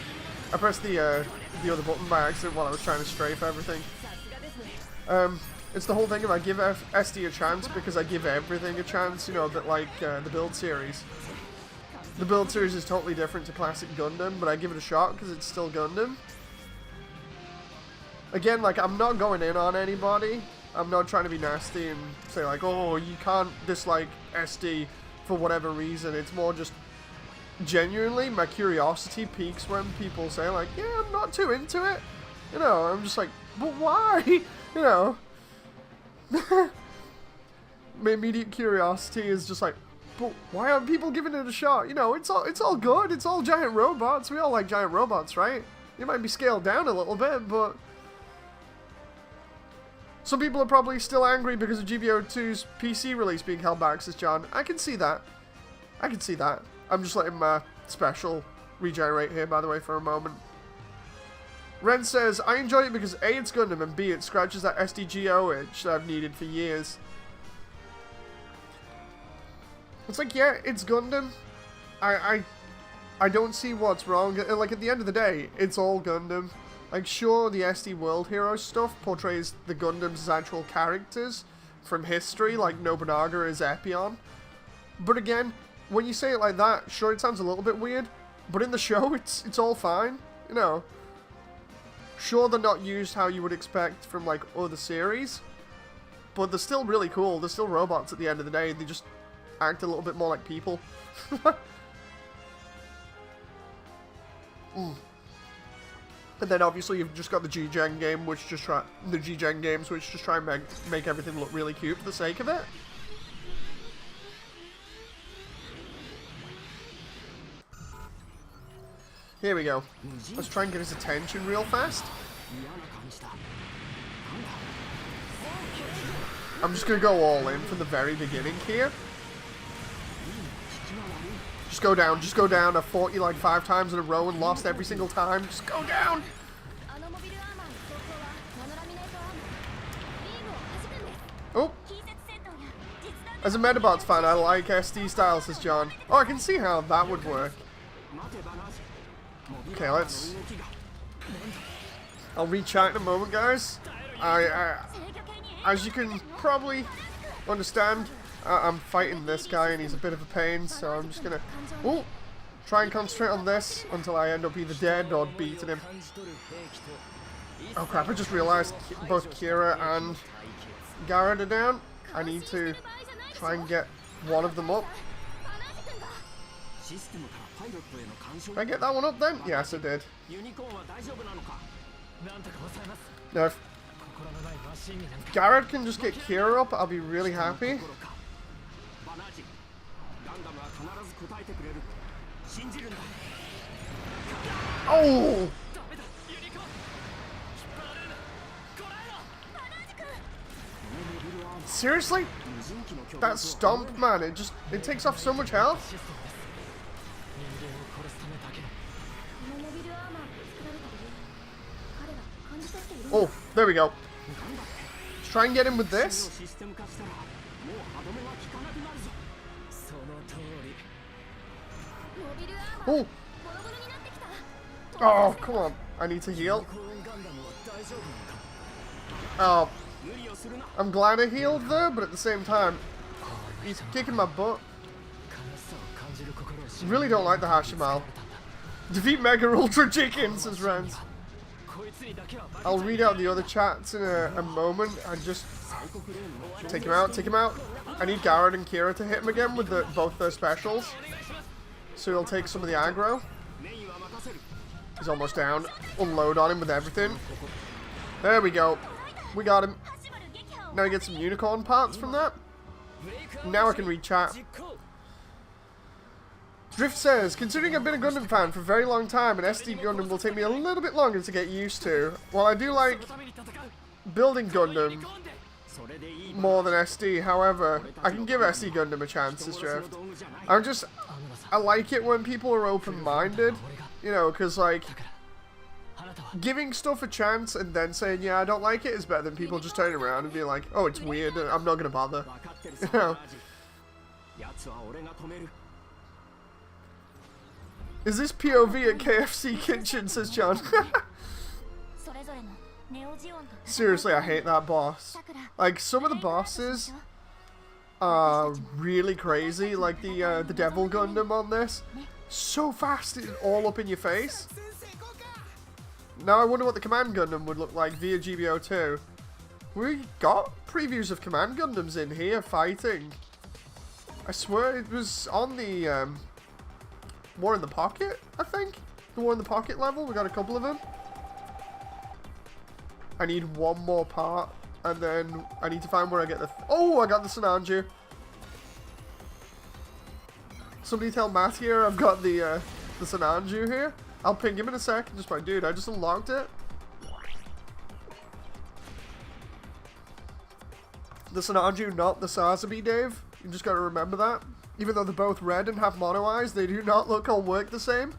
I pressed the other button by accident while I was trying to strafe everything. It's the whole thing of I give SD a chance because I give everything a chance, you know, that like the build series. The build series is totally different to classic Gundam, but I give it a shot because it's still Gundam. Again, like, I'm not going in on anybody. I'm not trying to be nasty and say like, oh, you can't dislike SD for whatever reason. It's more just genuinely my curiosity peaks when people say like, yeah, I'm not too into it. You know, I'm just like, but why? You know, my immediate curiosity is just like, but why aren't people giving it a shot? You know, it's all good. It's all giant robots. We all like giant robots, right? It might be scaled down a little bit, but some people are probably still angry because of GBO2's PC release being held back, says John. I can see that. I can see that. I'm just letting my special regenerate here, by the way, for a moment. Ren says, I enjoy it because A, it's Gundam, and B, it scratches that SDGO itch that I've needed for years. It's like, yeah, it's Gundam. I don't see what's wrong. Like, at the end of the day, it's all Gundam. Like, sure, the SD World Hero stuff portrays the Gundams as actual characters from history, like Nobunaga is Epion. But again, when you say it like that, sure, it sounds a little bit weird, but in the show, it's all fine, you know. Sure, they're not used how you would expect from, like, other series, but they're still really cool. They're still robots at the end of the day. They just act a little bit more like people. And then obviously you've just got the G-Gen game, which just try and make everything look really cute for the sake of it. Here we go. Let's try and get his attention real fast. I'm just gonna go all in from the very beginning here. Just go down. I fought you like 5 times in a row and lost every single time. Just go down! Oh! As a Metabots fan, I like SD style, says John. Oh, I can see how that would work. Okay, let's... I'll re-chat in a moment, guys. As you can probably understand, I'm fighting this guy and he's a bit of a pain, so I'm just gonna try and concentrate on this until I end up either dead or beating him. Oh crap, I just realized both Kira and Garrett are down. I need to try and get one of them up. Did I get that one up then? Yes, I did. Now, if Garrett can just get Kira up, I'll be really happy. Oh! Seriously? That stomp, man, it takes off so much health. Oh, there we go. Let's try and get him with this. Oh! Oh, come on. I need to heal. Oh. I'm glad I healed there, but at the same time, he's kicking my butt. Really don't like the Hashimal. Defeat Mega Ultra Chicken, says Rens. I'll read out the other chats in a moment. And just take him out, take him out. I need Garrett and Kira to hit him again with both their specials. So he'll take some of the aggro. He's almost down. Unload on him with everything. There we go. We got him. Now I get some unicorn parts from that. Now I can read chat. Drift says, considering I've been a Gundam fan for a very long time, an SD Gundam will take me a little bit longer to get used to. While I do like building Gundam more than SD, however, I can give SD Gundam a chance, says Drift. I like it when people are open-minded, you know, because, like, giving stuff a chance and then saying, yeah, I don't like it is better than people just turning around and being like, oh, it's weird, I'm not going to bother. You know? Is this POV at KFC Kitchen, says John. Seriously, I hate that boss. Like, some of the bosses are really crazy, like the Devil Gundam on this. So fast, it's all up in your face. Now I wonder what the Command Gundam would look like via GBO2. We got previews of Command Gundams in here fighting. I swear it was on the War in the Pocket, I think? The War in the Pocket level, we got a couple of them. I need one more part, and then I need to find where I get the... Oh, I got the Sananju. Somebody tell Matt here I've got the Sananju here. I'll ping him in a sec. Just my dude, I just unlocked it. The Sananju, not the Sazabi, Dave. You just gotta remember that. Even though they're both red and have mono eyes, they do not look or work the same.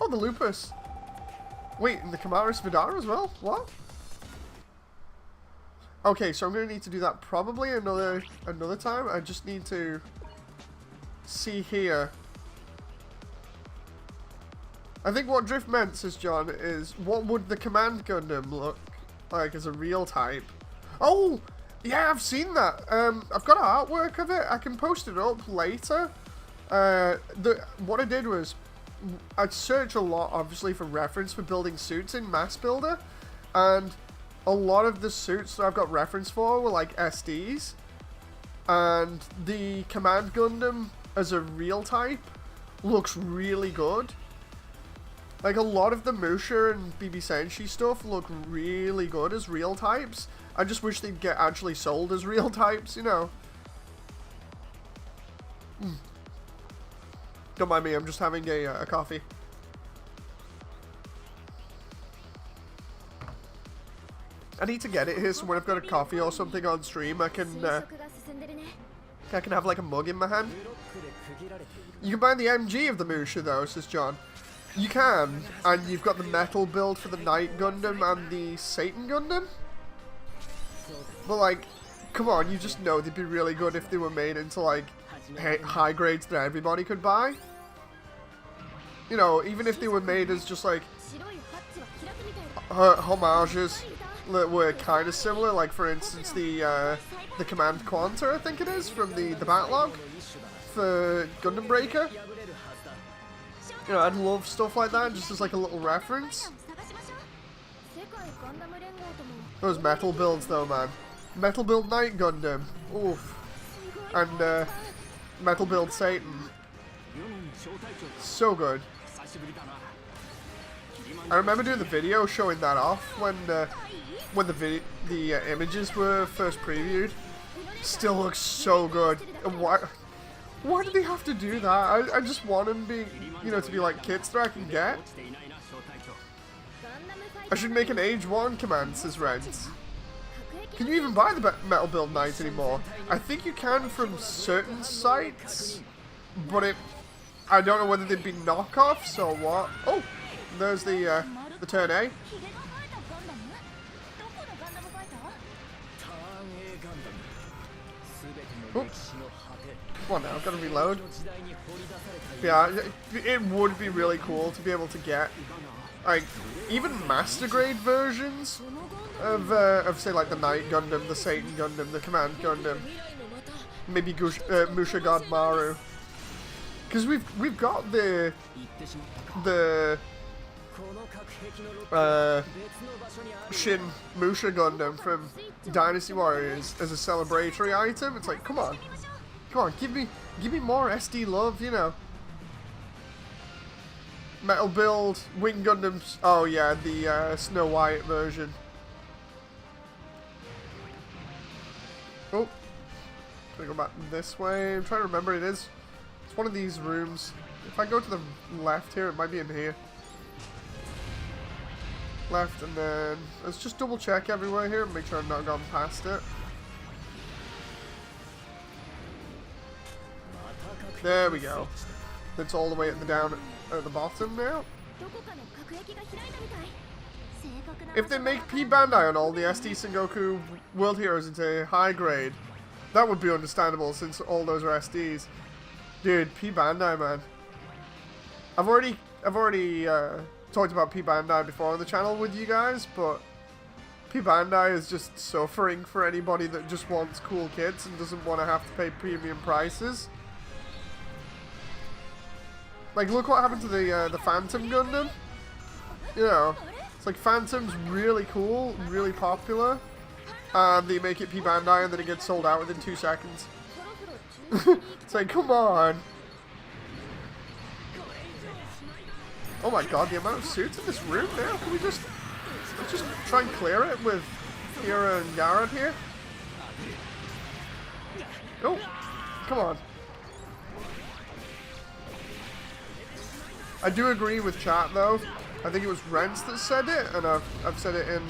Oh, the Lupus. Wait, and the Kamaris Vidar as well? What? Okay, so I'm gonna need to do that probably another time. I just need to see here. I think what Drift meant, says John, is what would the Command Gundam look like as a real type? Oh! Yeah, I've seen that. I've got an artwork of it. I can post it up later. What I did was, I'd search a lot, obviously, for reference for building suits in Mass Builder, and a lot of the suits that I've got reference for were like SDs, and the Command Gundam as a real type looks really good. Like, a lot of the Musha and BB Senshi stuff look really good as real types. I just wish they'd get actually sold as real types, you know. Don't mind me, I'm just having a coffee. I need to get it here, so when I've got a coffee or something on stream, I can have like a mug in my hand. You can buy the MG of the Musha though, says John. You can, and you've got the metal build for the Knight Gundam and the Satan Gundam. But like, come on, you just know they'd be really good if they were made into like high grades that everybody could buy. You know, even if they were made as just like homages that were kind of similar, like for instance the Command Quanta, I think it is, from the backlog for Gundam Breaker. You know, I'd love stuff like that, just as like a little reference. Those metal builds though, man. Metal build Knight Gundam. Oof. And Metal Build Satan. So good. I remember doing the video showing that off when the images were first previewed. Still looks so good. And why do they have to do that? I just want them being, you know, to be like kits that I can get. I should make an age 1 command, says Reds. Can you even buy the Metal Build Knight anymore? I think you can from certain sites, but I don't know whether they'd be knockoffs or what. Oh, there's the turn A. Oh. Come on now, I've got to reload. Yeah, it would be really cool to be able to get, like, even master grade versions of say like the Knight Gundam, the Satan Gundam, the Command Gundam, maybe Musha God Maru, because we've got the Shin Musha Gundam from Dynasty Warriors as a celebratory item. It's like, come on, give me more SD love, you know. Metal Build, Wing Gundams. Oh yeah, the Snow White version. Oh, gonna go back this way. I'm trying to remember. It's one of these rooms. If I go to the left here, it might be in here. Left, and then let's just double check everywhere here and make sure I've not gone past it. There we go. It's all the way at the bottom now. If they make P Bandai on all the SD Sengoku World Heroes into high grade, that would be understandable since all those are SDs. Dude, P Bandai, man. I've already talked about P Bandai before on the channel with you guys, but P Bandai is just suffering for anybody that just wants cool kits and doesn't want to have to pay premium prices. Like, look what happened to the Phantom Gundam. You know, it's like Phantom's really cool, really popular, and they make it P Bandai and then it gets sold out within 2 seconds. It's like, come on. Oh my god, the amount of suits in this room now. Can we let's just try and clear it with Kira and Garrett here? Oh, come on. I do agree with chat though. I think it was Rents that said it, and I've said it in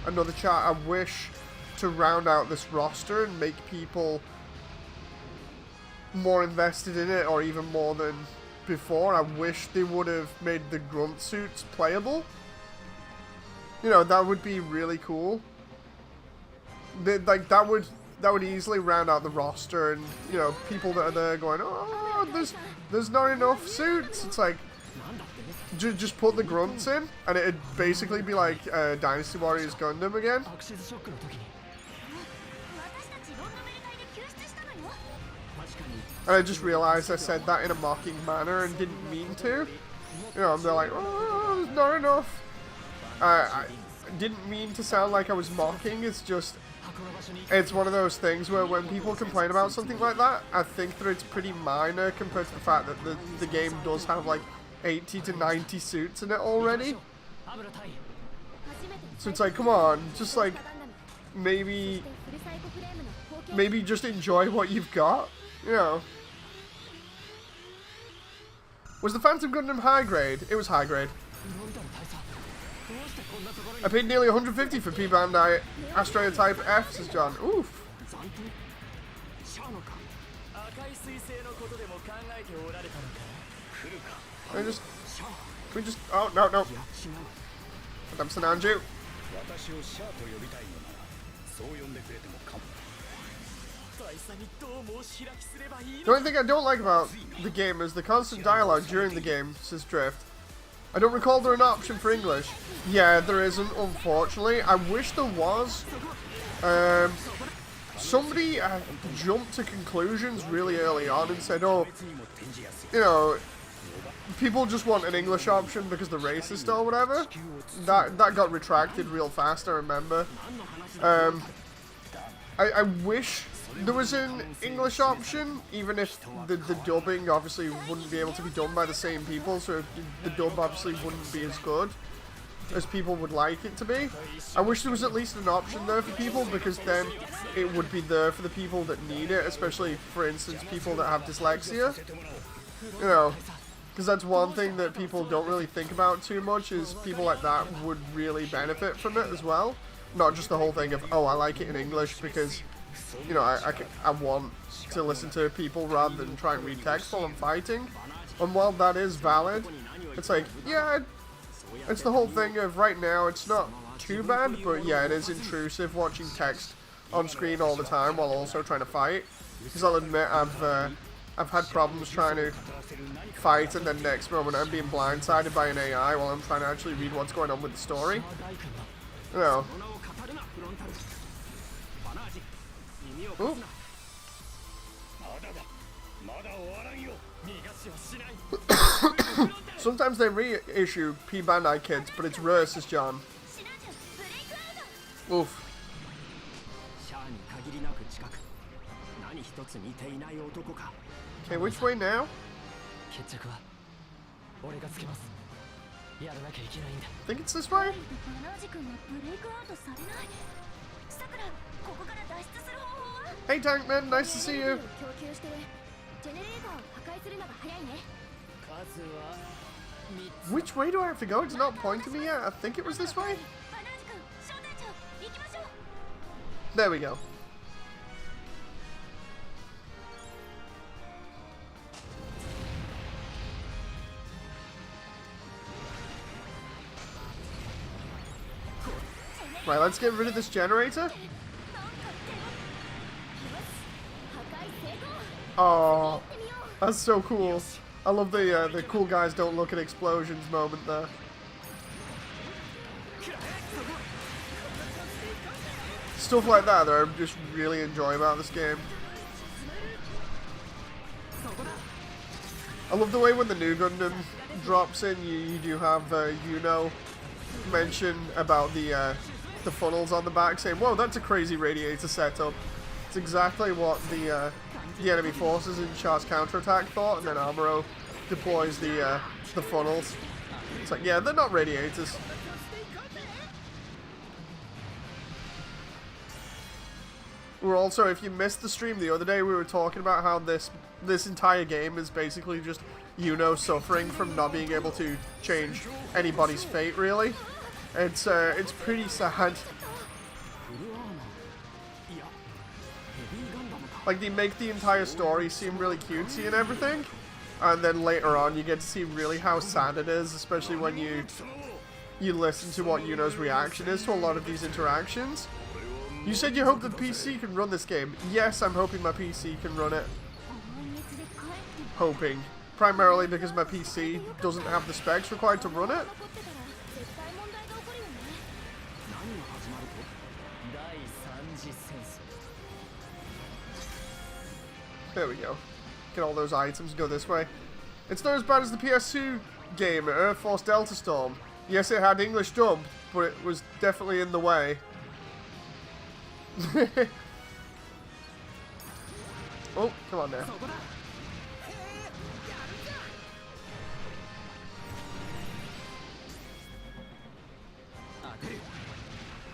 another chat. I wish to round out this roster and make people more invested in it, or even more than before. I wish they would have made the grunt suits playable. You know, that would be really cool. Like that would easily round out the roster, and you know, people that are there going, oh, there's not enough suits. It's like, just put the grunts in, and it'd basically be like Dynasty Warriors Gundam again. And I just realized I said that in a mocking manner and didn't mean to. You know, they're like, oh, there's not enough. I didn't mean to sound like I was mocking. It's just, it's one of those things where when people complain about something like that, I think that it's pretty minor compared to the fact that the game does have like 80 to 90 suits in it already. So it's like, come on, just like, maybe just enjoy what you've got, you know. Was the Phantom Gundam high grade? It was high grade. I paid nearly 150 for P Bandai Astrea Type F, says John. Oof. Oh, no. Madame Sananju. The only thing I don't like about the game is the constant dialogue during the game, says Drift. I don't recall there an option for English. Yeah, there isn't, unfortunately. I wish there was. Somebody jumped to conclusions really early on and said, oh, you know, people just want an English option because they're racist or whatever. That got retracted real fast, I remember. I wish there was an English option, even if the dubbing obviously wouldn't be able to be done by the same people, so the dub obviously wouldn't be as good as people would like it to be. I wish there was at least an option there for people, because then it would be there for the people that need it, especially, for instance, people that have dyslexia. You know, because that's one thing that people don't really think about too much, is people like that would really benefit from it as well. Not just the whole thing of, oh, I like it in English because, you know, I want to listen to people rather than try and read text while I'm fighting. And while that is valid, it's like, yeah, it's the whole thing of right now, it's not too bad, but yeah, it is intrusive watching text on screen all the time while also trying to fight. Because I'll admit, I've had problems trying to fight, and then next moment I'm being blindsided by an AI while I'm trying to actually read what's going on with the story. You know. Ooh. Sometimes they reissue P-Bandai kids, but it's rare, says John. Oof. Okay, which way now? I think it's this way? Hey Tankman, nice to see you. Which way do I have to go? It's not pointing me yet. I think it was this way. There we go. Right, let's get rid of this generator. Oh, that's so cool. I love the cool guys don't look at explosions moment there. Stuff like that I just really enjoy about this game. I love the way when the new Gundam drops in, you do have mention about the funnels on the back, saying, "Whoa, that's a crazy radiator setup." It's exactly what the enemy forces in Char's counterattack thought, and then Amuro deploys the funnels. It's like, yeah, they're not radiators. We're also, if you missed the stream the other day, we were talking about how this entire game is basically just Yuno suffering from not being able to change anybody's fate, really. It's pretty sad. Like, they make the entire story seem really cutesy and everything, and then later on you get to see really how sad it is, especially when you listen to what Yuno's reaction is to a lot of these interactions. You said you hope the PC can run this game. Yes, I'm hoping my PC can run it. Hoping. Primarily because my PC doesn't have the specs required to run it. There we go. Get all those items, go this way. It's not as bad as the PS2 game, Air Force Delta Storm. Yes, it had English dubbed, but it was definitely in the way. Oh, come on now.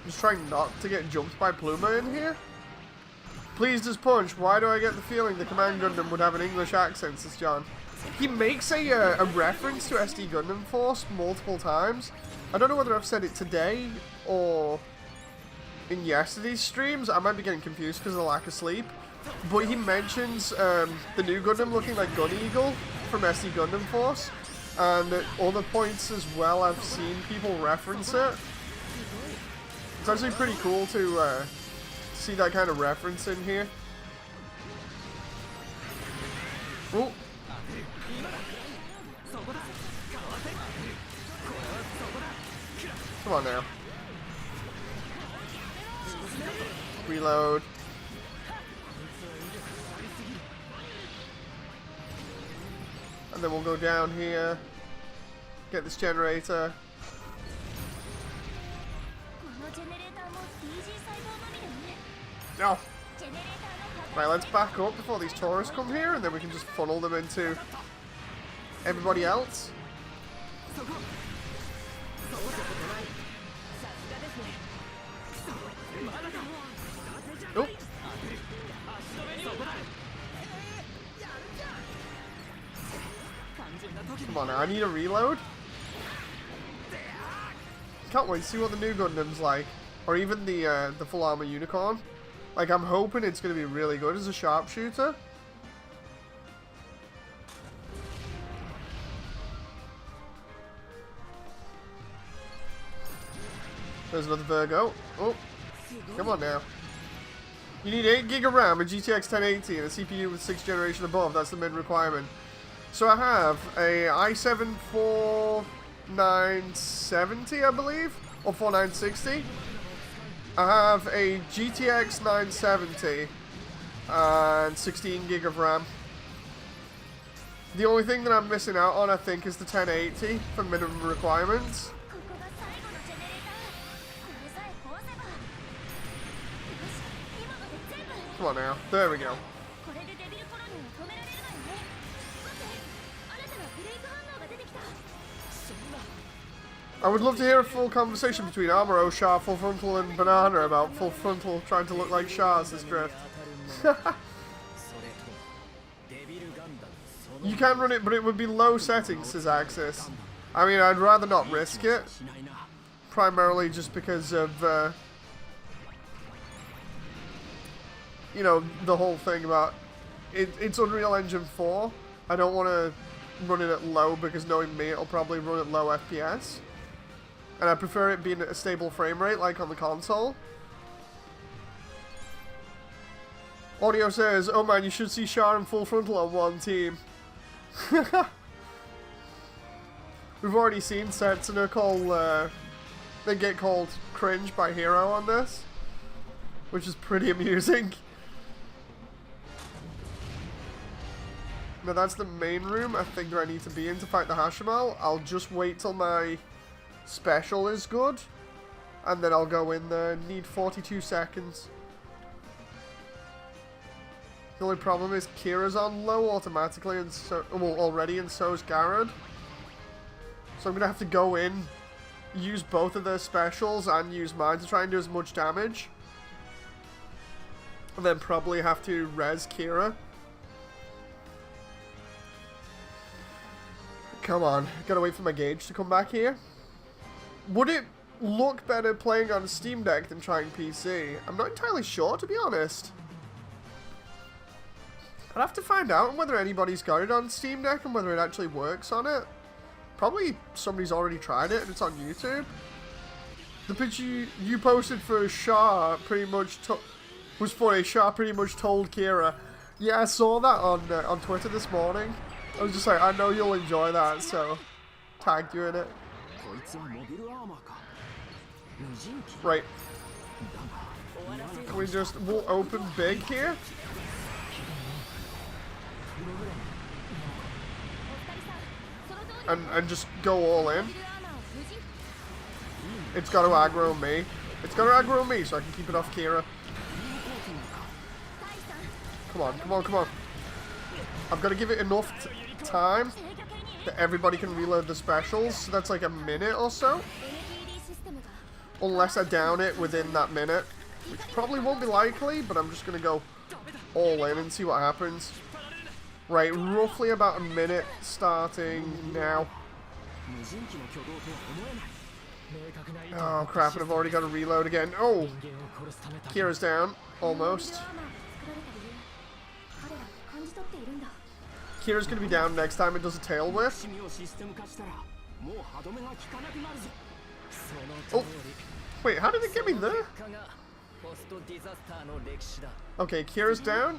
Just trying not to get jumped by Pluma in here. Pleased as punch. Why do I get the feeling the Command Gundam would have an English accent, says John. He makes a reference to SD Gundam Force multiple times. I don't know whether I've said it today or in yesterday's streams. I might be getting confused because of the lack of sleep. But he mentions the new Gundam looking like Gun Eagle from SD Gundam Force. And at other points as well, I've seen people reference it. It's actually pretty cool to see that kind of reference in here. Oh. Come on now. Reload. And then we'll go down here. Get this generator. No. Right, let's back up before these tourists come here, and then we can just funnel them into everybody else. Oh. Come on, I need a reload. Can't wait to see what the new Gundam's like, or even the full armor unicorn. Like, I'm hoping it's going to be really good as a sharpshooter. There's another Virgo. Oh, come on now. You need 8 GB of RAM, a GTX 1080, and a CPU with 6th generation above. That's the min requirement. So I have a i7 4970, I believe, or 4960. I have a GTX 970 and 16 GB of RAM. The only thing that I'm missing out on, I think, is the 1080 for minimum requirements. Come on now. There we go. I would love to hear a full conversation between Amuro, Char, Full Frontal, and Banana about Full Frontal trying to look like Char's this drift. You can run it, but it would be low settings, says Axis. I mean, I'd rather not risk it. Primarily just because of, you know, the whole thing about... It's Unreal Engine 4. I don't want to run it at low because knowing me, it'll probably run at low FPS. And I prefer it being at a stable frame rate, like on the console. Audio says, oh man, you should see Char and Full Frontal on one team. We've already seen Setsuna call, they get called cringe by Hero on this. Which is pretty amusing. Now that's the main room I think that I need to be in to fight the Hashimal. I'll just wait till my special is good, and then I'll go in there. Need 42 seconds. The only problem is Kira's on low automatically, and so, well, already, and so is Garrod. So I'm gonna have to go in, use both of their specials, and use mine to try and do as much damage. And then probably have to res Kira. Come on, gotta wait for my gauge to come back here. Would it look better playing on Steam Deck than trying PC? I'm not entirely sure, to be honest. I'd have to find out whether anybody's got it on Steam Deck and whether it actually works on it. Probably somebody's already tried it and it's on YouTube. The picture you posted for Char pretty much was funny. Char pretty much told Kira. Yeah, I saw that on Twitter this morning. I was just like, I know you'll enjoy that, so tagged you in it. Right. Can we just, we'll open big here? And just go all in. It's got to aggro me. It's got to aggro me so I can keep it off Kira. Come on, come on, come on. I've got to give it enough time that everybody can reload the specials. So that's like a minute or so. Unless I down it within that minute. Which probably won't be likely, but I'm just going to go all in and see what happens. Right, roughly about a minute starting now. Oh crap, and I've already got to reload again. Oh! Kira's down, almost. Kira's going to be down next time it does a tail whip. Oh! Wait, how did it get me there? Okay, Kira's down.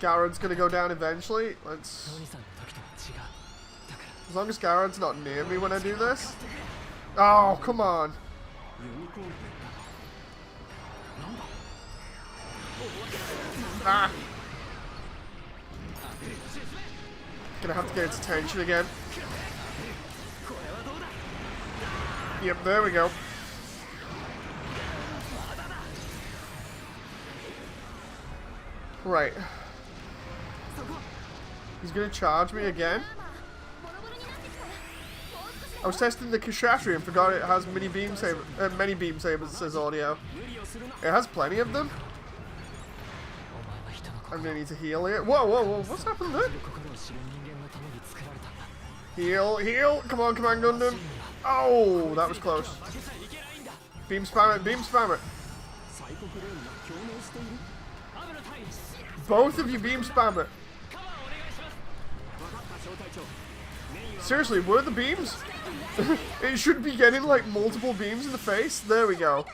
Garrod's gonna go down eventually. Let's... As long as Garrod's not near me when I do this. Oh, come on. Ah! Gonna have to get its attention again. Yep, there we go. Right. He's gonna charge me again. I was testing the Kshatriya and forgot it has many beam sabers, it says audio. It has plenty of them. I'm gonna need to heal here. Whoa, whoa, whoa, what's happened there? Heal, heal! Come on, Gundam! Oh, that was close. Beam spam it, beam spam it! Both of you beam spam it! Seriously, where are the beams? It should be getting like multiple beams in the face. There we go.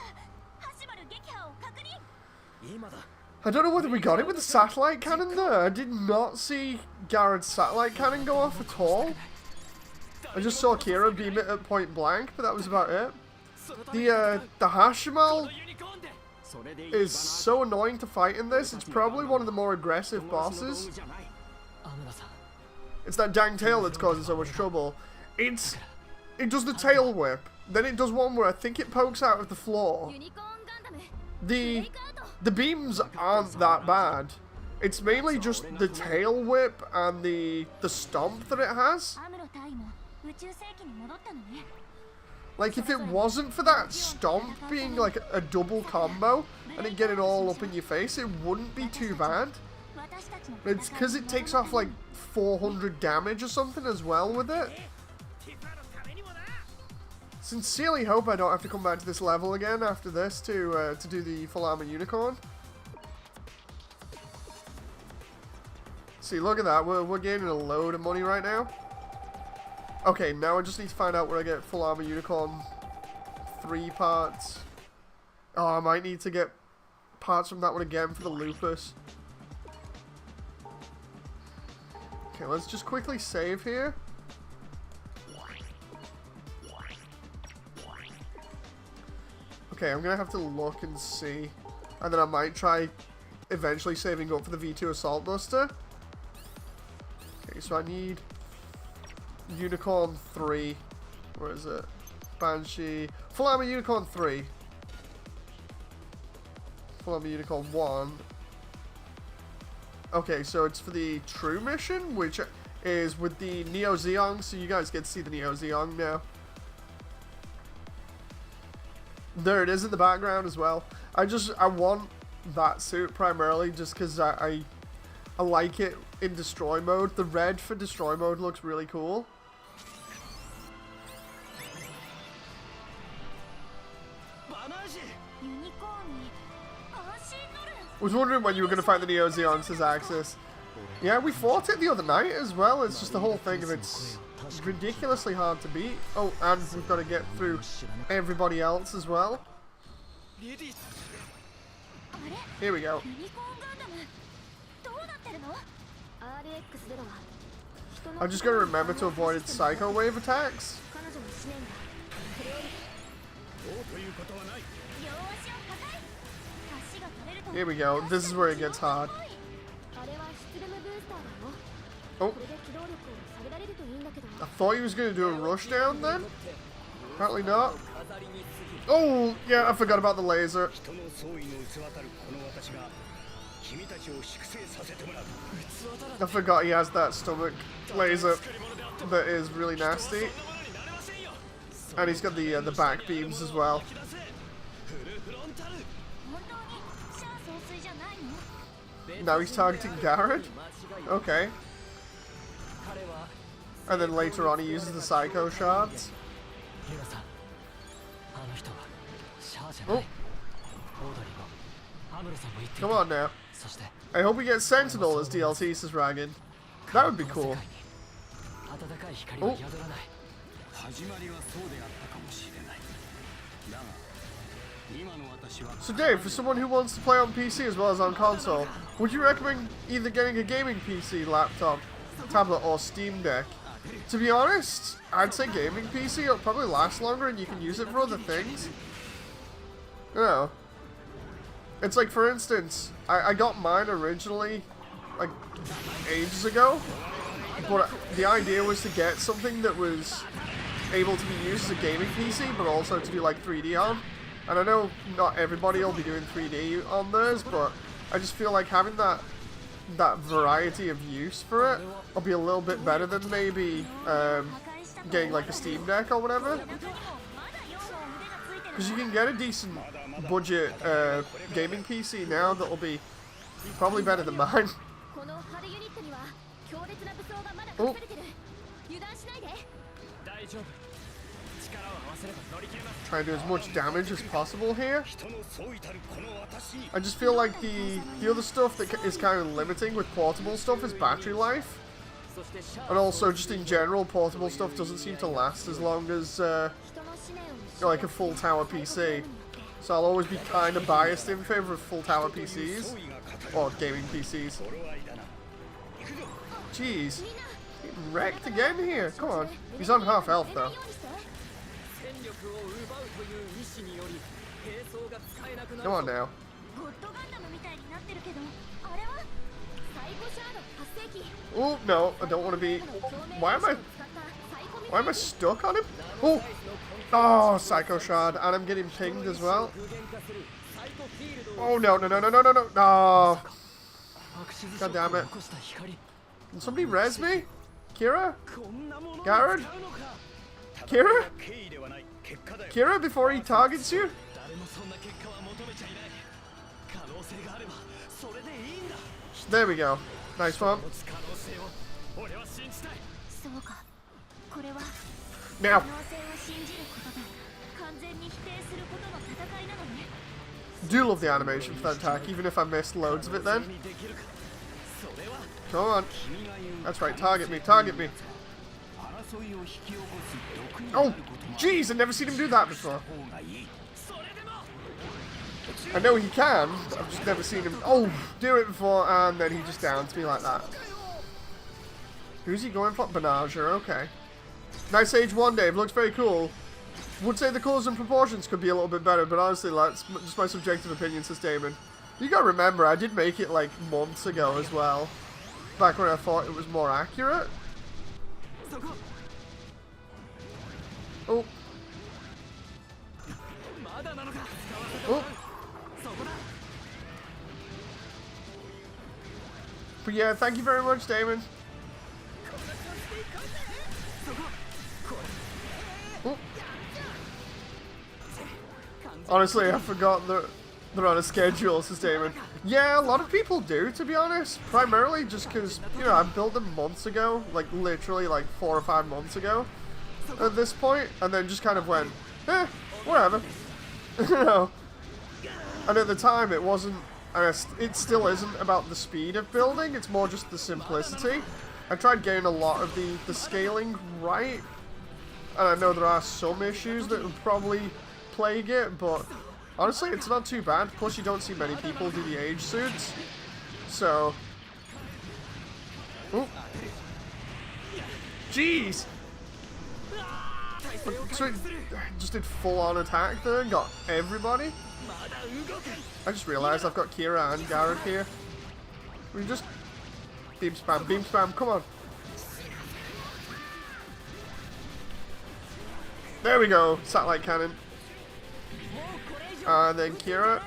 I don't know whether we got it with the satellite cannon there. I did not see Garrett's satellite cannon go off at all. I just saw Kira beam it at point blank, but that was about it. The Hashimal is so annoying to fight in this. It's probably one of the more aggressive bosses. It's that dang tail that's causing so much trouble. It does the tail whip. Then it does one where I think it pokes out of the floor. The beams aren't that bad. It's mainly just the tail whip and the stomp that it has. Like, if it wasn't for that stomp being like a double combo and it getting all up in your face, it wouldn't be too bad. It's because it takes off like 400 damage or something as well with it. Sincerely hope I don't have to come back to this level again after this to do the full armor unicorn. See, look at that. We're gaining a load of money right now. Okay, now I just need to find out where I get full armor unicorn 3 parts. Oh, I might need to get parts from that one again for the lupus. Okay, let's just quickly save here. Okay, I'm gonna have to look and see. And then I might try eventually saving up for the V2 Assault Buster. Okay, so I need Unicorn 3. Where is it? Banshee. Full Armor Unicorn 3. Full Armor Unicorn 1. Okay, so it's for the True Mission, which is with the Neo Zeong, so you guys get to see the Neo Zeong now. There it is in the background as well. I want that suit primarily just because I like it in destroy mode. The red for destroy mode looks really cool. I was wondering when you were going to find the Neo Zeong as Axis. Yeah, we fought it the other night as well. It's just the whole thing of it's ridiculously hard to beat. Oh, and we've got to get through everybody else as well. Here we go. I'm just going to remember to avoid its Psycho Wave attacks. Here we go. This is where it gets hard. Oh. I thought he was going to do a rush down then. Apparently not. Oh, yeah, I forgot about the laser. I forgot he has that stomach laser that is really nasty. And he's got the back beams as well. Now he's targeting Garrett? Okay. And then later on he uses the Psycho Shards. Oh. Come on now. I hope we get Sentinel as DLC, says Ragged. That would be cool. Oh. So Dave, for someone who wants to play on PC as well as on console, would you recommend either getting a gaming PC, laptop, tablet, or Steam Deck? To be honest, I'd say gaming PC. It'll probably last longer and you can use it for other things. You know, it's like, for instance, I got mine originally like ages ago, but the idea was to get something that was able to be used as a gaming PC but also to do like 3D on. And I know not everybody will be doing 3D on theirs, but I just feel like having that that variety of use for it will be a little bit better than maybe getting like a Steam Deck or whatever. Because you can get a decent budget gaming PC now that'll be probably better than mine. Oh. Try to do as much damage as possible here. I just feel like the other stuff that is kind of limiting with portable stuff is battery life. And also just in general, portable stuff doesn't seem to last as long as like a full tower PC. So I'll always be kind of biased in favor of full tower PCs. Or gaming PCs. Jeez. Getting wrecked again here. Come on. He's on half health though. Come on now. Oh no, I don't want to be. Why am I stuck on him? Oh, oh, Psycho Shard, and I'm getting pinged as well. Oh no, no, no, no, no, no, no, no! God damn it! Can somebody res me? Kira? Garrett? Kira? Kira, before he targets you? There we go. Nice one. Now. Do love the animation for that attack, even if I missed loads of it then. Come on. That's right, target me, target me. Oh, jeez, I've never seen him do that before. I know he can, but I've just never seen him, do it before, and then he just downs me like that. Who's he going for? Benager, okay. Nice Age 1, Dave, looks very cool. Would say the colours and proportions could be a little bit better, but honestly, that's just my subjective opinion, says Damon. You gotta remember, I did make it like months ago as well. Back when I thought it was more accurate. Oh. Oh. But yeah, thank you very much, Damon. Oh. Honestly, I forgot that they're on a schedule, says Damon. Yeah, a lot of people do, to be honest. Primarily just because, you know, I built them months ago. Like, literally, like 4 or 5 months ago at this point. And then just kind of went, whatever. You know. And at the time, it wasn't, it still isn't about the speed of building. It's more just the simplicity. I tried getting a lot of the scaling right. And I know there are some issues that would probably plague it, but honestly, it's not too bad. Plus, you don't see many people do the age suits. So. Oh. Jeez! So it just did full-on attack there and got everybody. I just realized I've got Kira and Garrett here. We just beam spam, come on. There we go, satellite cannon. And then Kira.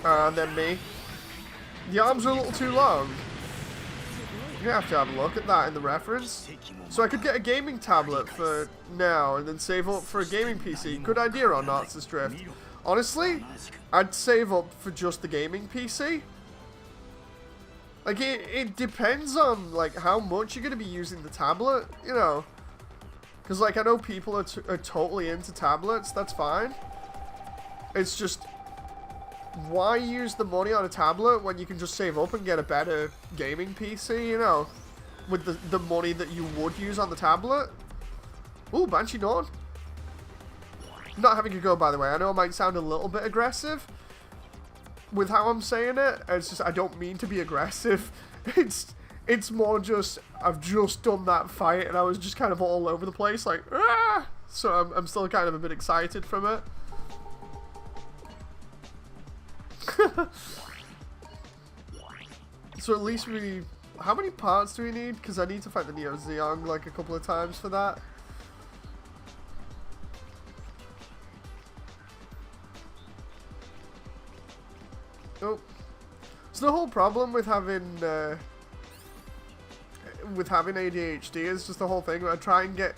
And then me. The arms are a little too long. You have to have a look at that in the reference. So I could get a gaming tablet for now and then save up for a gaming PC. Good idea or not, says Drift? Honestly, I'd save up for just the gaming PC. Like, it depends on, like, how much you're going to be using the tablet, you know. Because, like, I know people are totally into tablets, that's fine. It's just, why use the money on a tablet when you can just save up and get a better gaming PC, you know? With the money that you would use on the tablet. Ooh, Banshee Dawn. Not having a go, by the way. I know I might sound a little bit aggressive with how I'm saying it. It's just, I don't mean to be aggressive. It's more just, I've just done that fight and I was just kind of all over the place, like, ah! So I'm still kind of a bit excited from it. So at least how many parts do we need? Because I need to fight the Neo Zeong like a couple of times for that. Oh. So the whole problem with having ADHD is just the whole thing where I try and get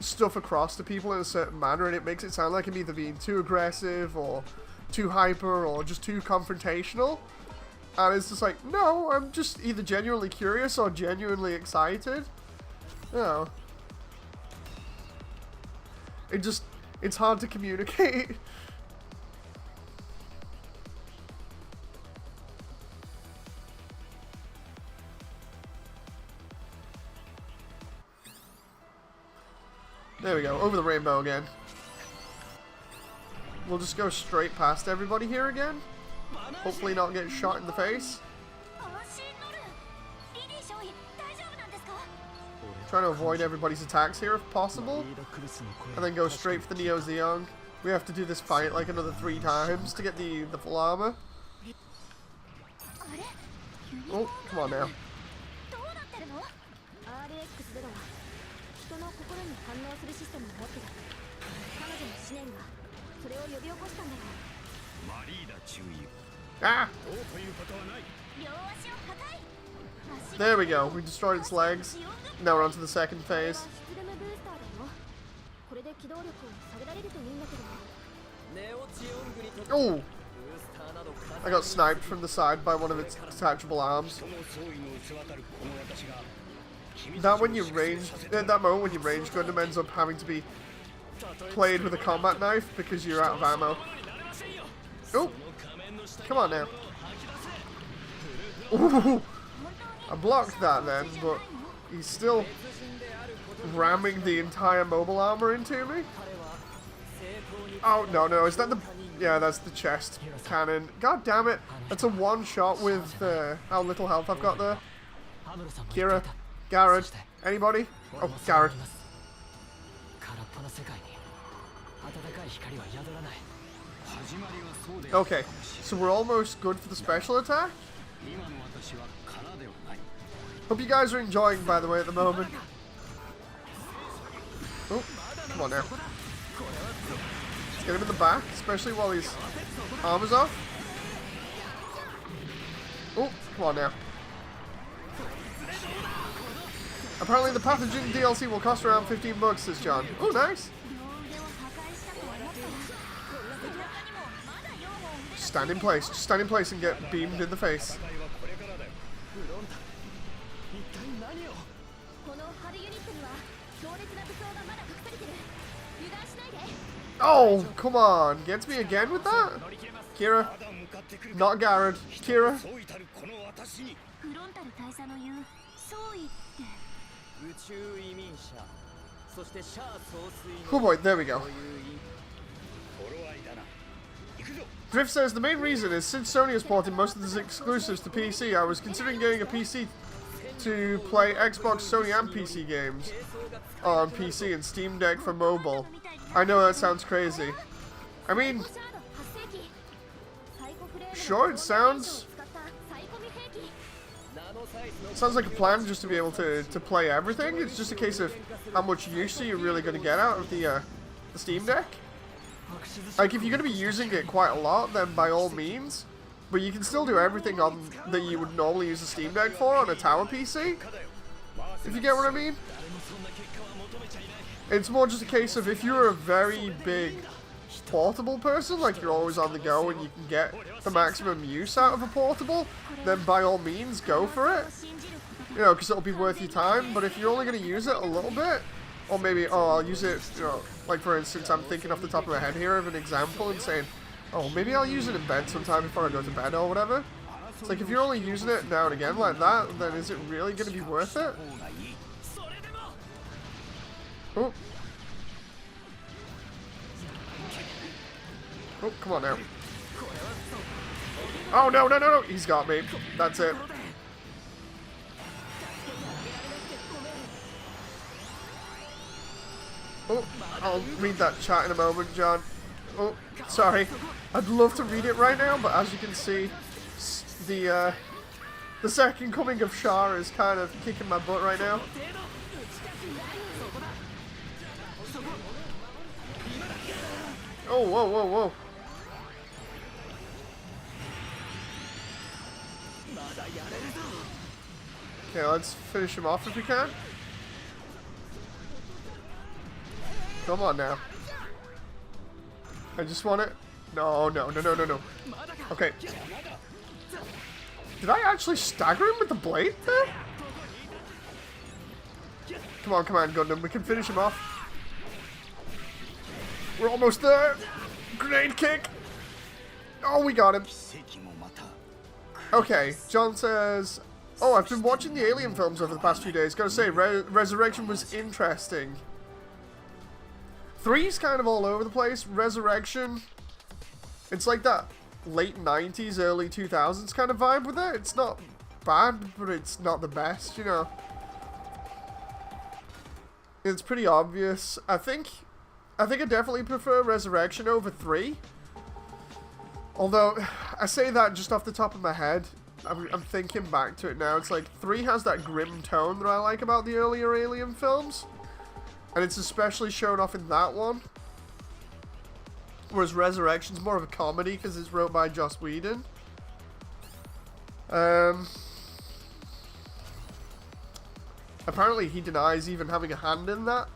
stuff across to people in a certain manner, and it makes it sound like I'm either being too aggressive or too hyper or just too confrontational. And it's just like, no, I'm just either genuinely curious or genuinely excited. You know. It's hard to communicate. There we go, over the rainbow again. We'll just go straight past everybody here again. Hopefully not get shot in the face. Trying to avoid everybody's attacks here if possible. And then go straight for the Neo Zeong. We have to do this fight like another 3 times to get the full armor. Oh, come on now. Ah! There we go, we destroyed its legs. Now we're on to the second phase. Oh! I got sniped from the side by one of its detachable arms. That moment when you range Gundam ends up having to be played with a combat knife because you're out of ammo. Oh! Come on now. Ooh, I blocked that then, but he's still ramming the entire mobile armor into me. Oh, no, is that the... Yeah, that's the chest cannon. God damn it. That's a one-shot with how little health I've got there. Kira, Garrett, anybody? Oh, Garrett. Okay, so we're almost good for the special attack. Hope you guys are enjoying, by the way, at the moment. Oh, come on now. Let's get him in the back, especially while his armor's off. Oh, come on now. Apparently the Pathogen DLC will cost around $15, says John. Oh, nice. Stand in place. Just stand in place and get beamed in the face. Oh, come on. Gets me again with that? Kira. Not Garrett. Kira. Oh boy, there we go. Drift says, the main reason is since Sony has ported most of its exclusives to PC, I was considering getting a PC to play Xbox, Sony and PC games on PC and Steam Deck for mobile. I know that sounds crazy. I mean, sure, it sounds like a plan just to be able to play everything. It's just a case of how much use are you really going to get out of the Steam Deck. Like, if you're going to be using it quite a lot, then by all means. But you can still do everything that you would normally use a Steam Deck for on a tower PC. If you get what I mean. It's more just a case of if you're a very big portable person, like you're always on the go and you can get the maximum use out of a portable, then by all means go for it. You know, because it'll be worth your time. But if you're only going to use it a little bit, or maybe, oh, I'll use it, you know, like for instance, I'm thinking off the top of my head here of an example and saying, oh, maybe I'll use it in bed sometime before I go to bed or whatever. It's like, if you're only using it now and again like that, then is it really going to be worth it? Oh. Oh, come on now. Oh, no. He's got me. That's it. Oh, I'll read that chat in a moment, John. Oh, sorry. I'd love to read it right now, but as you can see, the second coming of Shar is kind of kicking my butt right now. Oh, whoa. Okay, let's finish him off if we can. Come on now. I just want it. No. Okay. Did I actually stagger him with the blade there? Come on, Gundam. We can finish him off. We're almost there. Grenade kick. Oh, we got him. Okay, John says, oh, I've been watching the Alien films over the past few days. Gotta say, Resurrection was interesting. 3's kind of all over the place. Resurrection, it's like that late 90s, early 2000s kind of vibe with it. It's not bad, but it's not the best, you know. It's pretty obvious. I think I definitely prefer Resurrection over 3. Although, I say that just off the top of my head. I'm thinking back to it now. It's like 3 has that grim tone that I like about the earlier Alien films. And it's especially shown off in that one. Whereas Resurrection's more of a comedy because it's wrote by Joss Whedon. Apparently he denies even having a hand in that.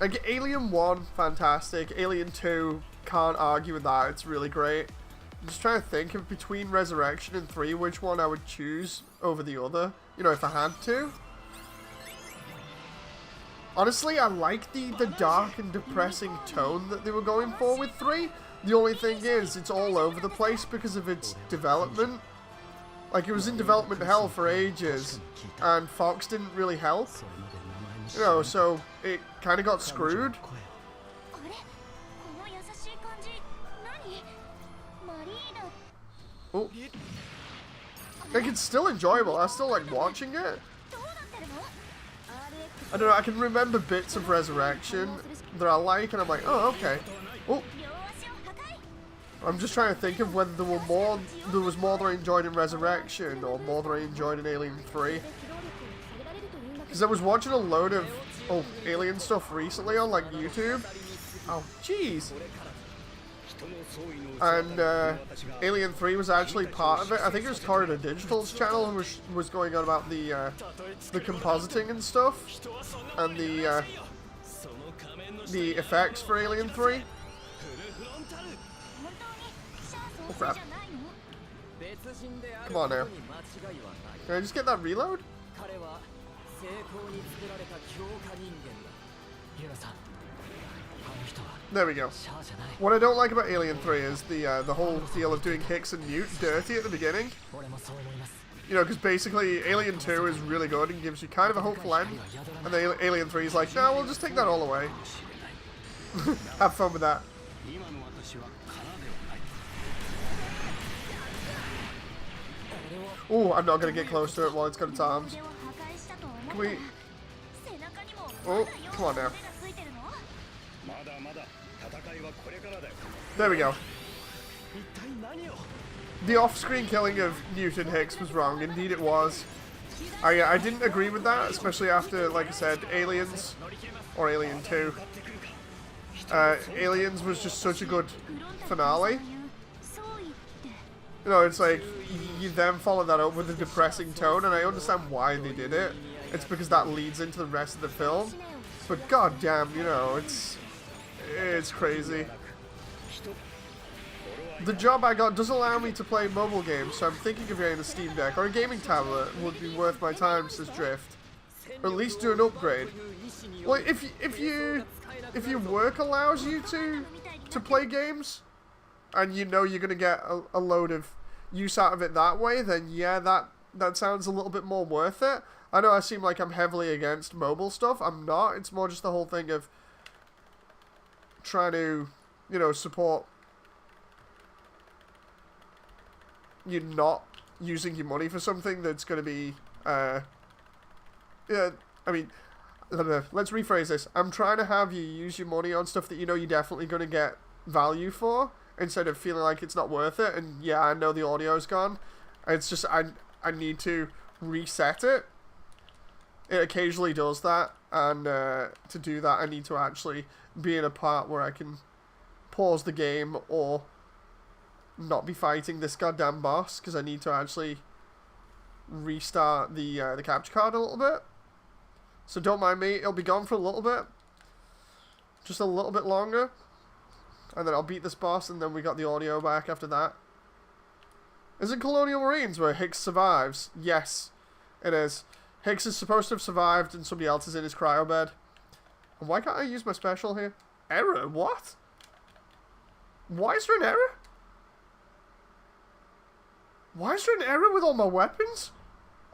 Like, Alien 1, fantastic. Alien 2, can't argue with that. It's really great. I'm just trying to think of between Resurrection and 3, which one I would choose over the other. You know, if I had to. Honestly, I like the dark and depressing tone that they were going for with 3. The only thing is, it's all over the place because of its development. Like, it was in development hell for ages, and Fox didn't really help. You know, so it kind of got screwed. Oh. Like, it's still enjoyable. I still like watching it. I don't know, I can remember bits of Resurrection that I like, and I'm like, oh, okay. Oh. I'm just trying to think of whether there was more that I enjoyed in Resurrection or more that I enjoyed in Alien 3. Because I was watching a load of Alien stuff recently on like YouTube. Oh, jeez. And Alien 3 was actually part of it. I think it was Corridor Digital's channel who was going on about the compositing and stuff, and the effects for Alien 3. Oh crap! Come on now. Can I just get that reload? There we go. What I don't like about Alien 3 is the whole deal of doing Hicks and Newt dirty at the beginning. You know, because basically Alien 2 is really good and gives you kind of a hopeful end, and then Alien 3 is like, no, we'll just take that all away. Have fun with that. Oh, I'm not going to get close to it while it's got its arms. Can we... Oh, come on now. There we go. The off-screen killing of Newt and Hicks was wrong. Indeed it was. I didn't agree with that, especially after, like I said, Aliens, or Alien 2. Aliens was just such a good finale. You know, it's like, you then follow that up with a depressing tone, and I understand why they did it. It's because that leads into the rest of the film. But goddamn, you know, it's crazy. The job I got does allow me to play mobile games, so I'm thinking of getting a Steam Deck or a gaming tablet would be worth my time, says Drift. Or at least do an upgrade. Well, if your work allows you to play games, and you know you're gonna get a load of use out of it that way, then yeah, that sounds a little bit more worth it. I know I seem like I'm heavily against mobile stuff. I'm not. It's more just the whole thing of trying to, you know, support you not using your money for something that's going to be, yeah, I mean, let's rephrase this. I'm trying to have you use your money on stuff that you know you're definitely going to get value for, instead of feeling like it's not worth it. And yeah, I know the audio's gone. It's just, I need to reset it. It occasionally does that, and to do that I need to actually be in a part where I can pause the game or not be fighting this goddamn boss because I need to actually restart the capture card a little bit. So don't mind me, it'll be gone for a little bit. Just a little bit longer. And then I'll beat this boss and then we got the audio back after that. Is it Colonial Marines where Hicks survives? Yes, it is. Hicks is supposed to have survived and somebody else is in his cryo bed. And why can't I use my special here? Error? What? Why is there an error? Why is there an error with all my weapons?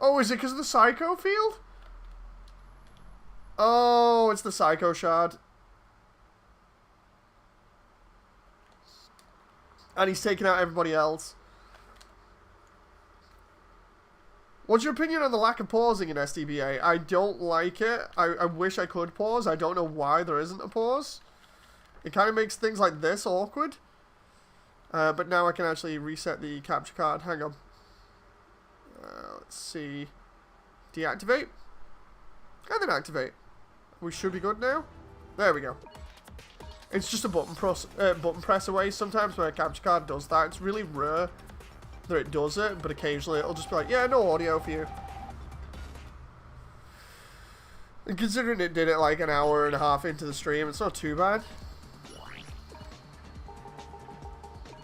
Oh, is it because of the Psycho field? Oh, it's the Psycho shard. And he's taking out everybody else. What's your opinion on the lack of pausing in SDBA? I don't like it. I wish I could pause. I don't know why there isn't a pause. It kind of makes things like this awkward. But now I can actually reset the capture card. Hang on. Let's see. Deactivate. And then activate. We should be good now. There we go. It's just a button press away sometimes when a capture card does that. It's really rare that it does it, but occasionally it'll just be like, yeah, no audio for you. And considering it did it like an hour and a half into the stream, it's not too bad.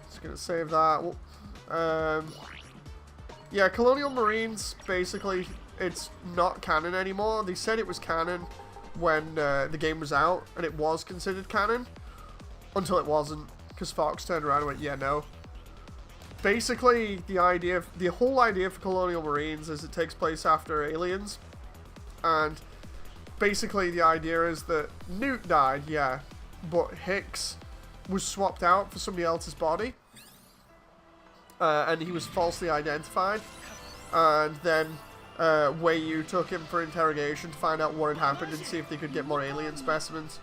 Just gonna save that. Yeah, Colonial Marines, basically, it's not canon anymore. They said it was canon when the game was out, and it was considered canon, until it wasn't, because Fox turned around and went, yeah, no. Basically, the whole idea for Colonial Marines is it takes place after Aliens, and basically the idea is that Newt died, yeah, but Hicks was swapped out for somebody else's body, and he was falsely identified, and then Wei took him for interrogation to find out what had happened and see if they could get more alien specimens.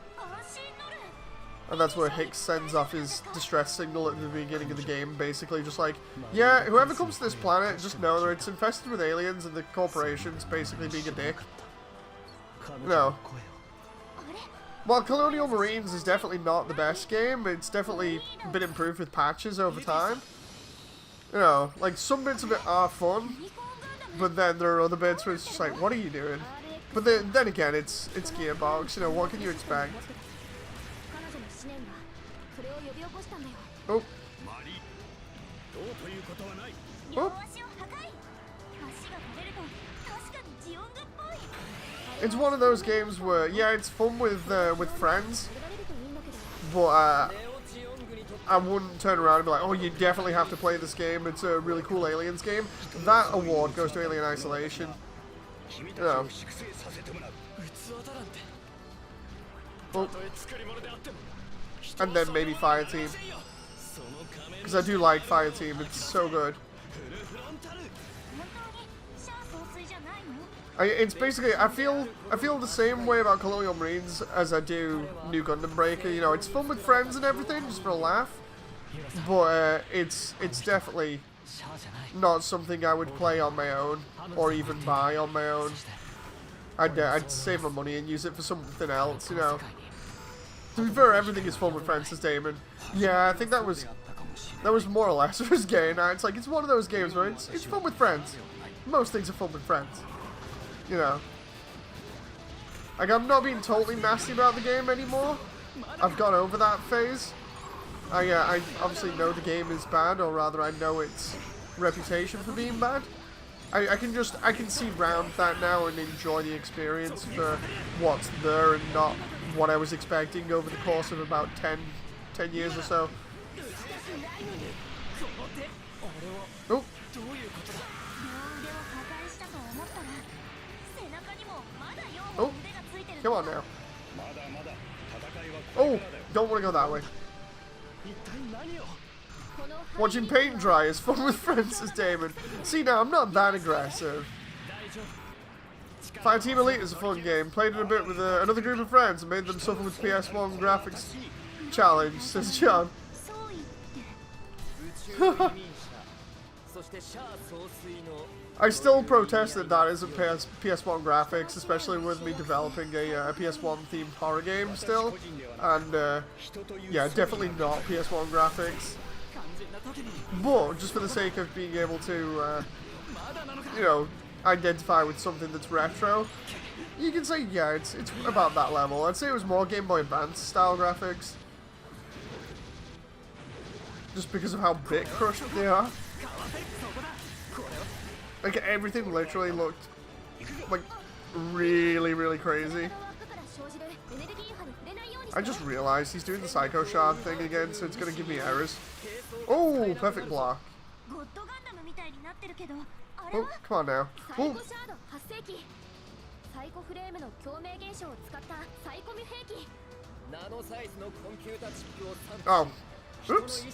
And that's where Hicks sends off his distress signal at the beginning of the game, basically just like, yeah, whoever comes to this planet, just know that it's infested with aliens and the corporation's basically being a dick. No. While Colonial Marines is definitely not the best game, it's definitely been improved with patches over time. You know, like, some bits of it are fun, but then there are other bits where it's just like, what are you doing? But then again, it's Gearbox, you know, what can you expect? Oh. Oh. It's one of those games where, yeah, it's fun with friends, but I wouldn't turn around and be like, oh, you definitely have to play this game. It's a really cool Aliens game. That award goes to Alien Isolation. You know. Oh. And then maybe Fireteam. Because I do like Fireteam, it's so good. It's basically, I feel the same way about Colonial Marines as I do New Gundam Breaker. You know, it's fun with friends and everything, just for a laugh. But it's definitely not something I would play on my own, or even buy on my own. I'd save my money and use it for something else, you know. To be fair, everything is fun with friends, says Damon. Yeah, I think that was more or less what his game. It's like, it's one of those games where it's fun with friends. Most things are fun with friends. You know. Like, I'm not being totally nasty about the game anymore. I've got over that phase. I obviously know the game is bad, or rather I know its reputation for being bad. I can see round that now and enjoy the experience for what's there and not what I was expecting over the course of about 10 years or so. Oh. Oh, come on now. Oh, don't want to go that way. Watching paint dry is fun with friends, says Damon. See, now, I'm not that aggressive. Fireteam Elite is a fun game. Played it a bit with another group of friends and made them suffer with PS1 graphics challenge, says John. I still protest that isn't PS1 graphics, especially with me developing a PS1 themed horror game still. And, yeah, definitely not PS1 graphics. But just for the sake of being able to, you know, identify with something that's retro, you can say, yeah, it's about that level. I'd say it was more Game Boy Advance style graphics. Just because of how bit crushed they are. Like, everything literally looked, like, really, really crazy. I just realized he's doing the Psycho Shard thing again, so it's gonna give me errors. Oh, perfect block. Oh, come on now. Oh. Oh. Oops.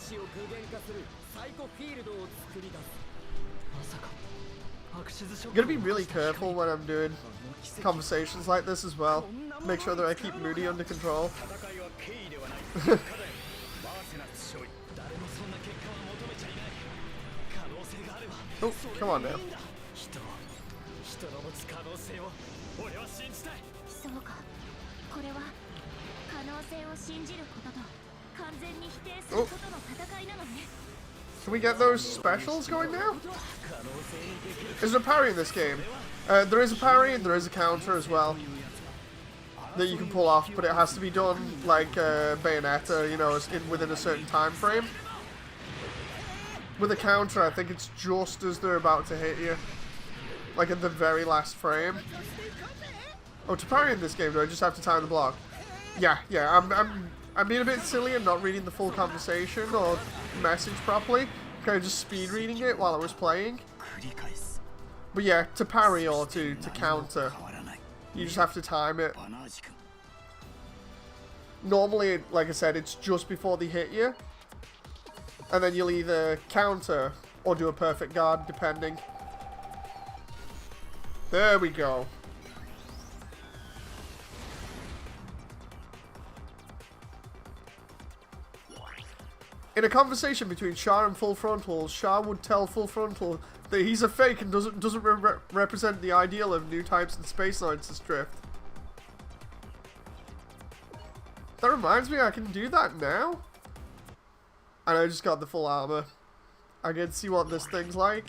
I'm gonna be really careful when I'm doing conversations like this as well. Make sure that I keep Moody under control. Oh, come on now. Oh. Can we get those specials going now? Is there a parry in this game? There is a parry and there is a counter as well that you can pull off, but it has to be done like Bayonetta, you know, within a certain time frame. With a counter, I think it's just as they're about to hit you, like at the very last frame. Oh, to parry in this game, do I just have to time the block? Yeah. I'm being a bit silly and not reading the full conversation or message properly. Kind of just speed reading it while I was playing. But yeah, to parry or to counter, you just have to time it. Normally, like I said, it's just before they hit you. And then you'll either counter or do a perfect guard, depending. There we go. In a conversation between Shah and Full Frontal, Shah would tell Full Frontal that he's a fake and doesn't represent the ideal of new types and space knights as Drift. That reminds me, I can do that now. And I just got the full armor. I can see what this thing's like.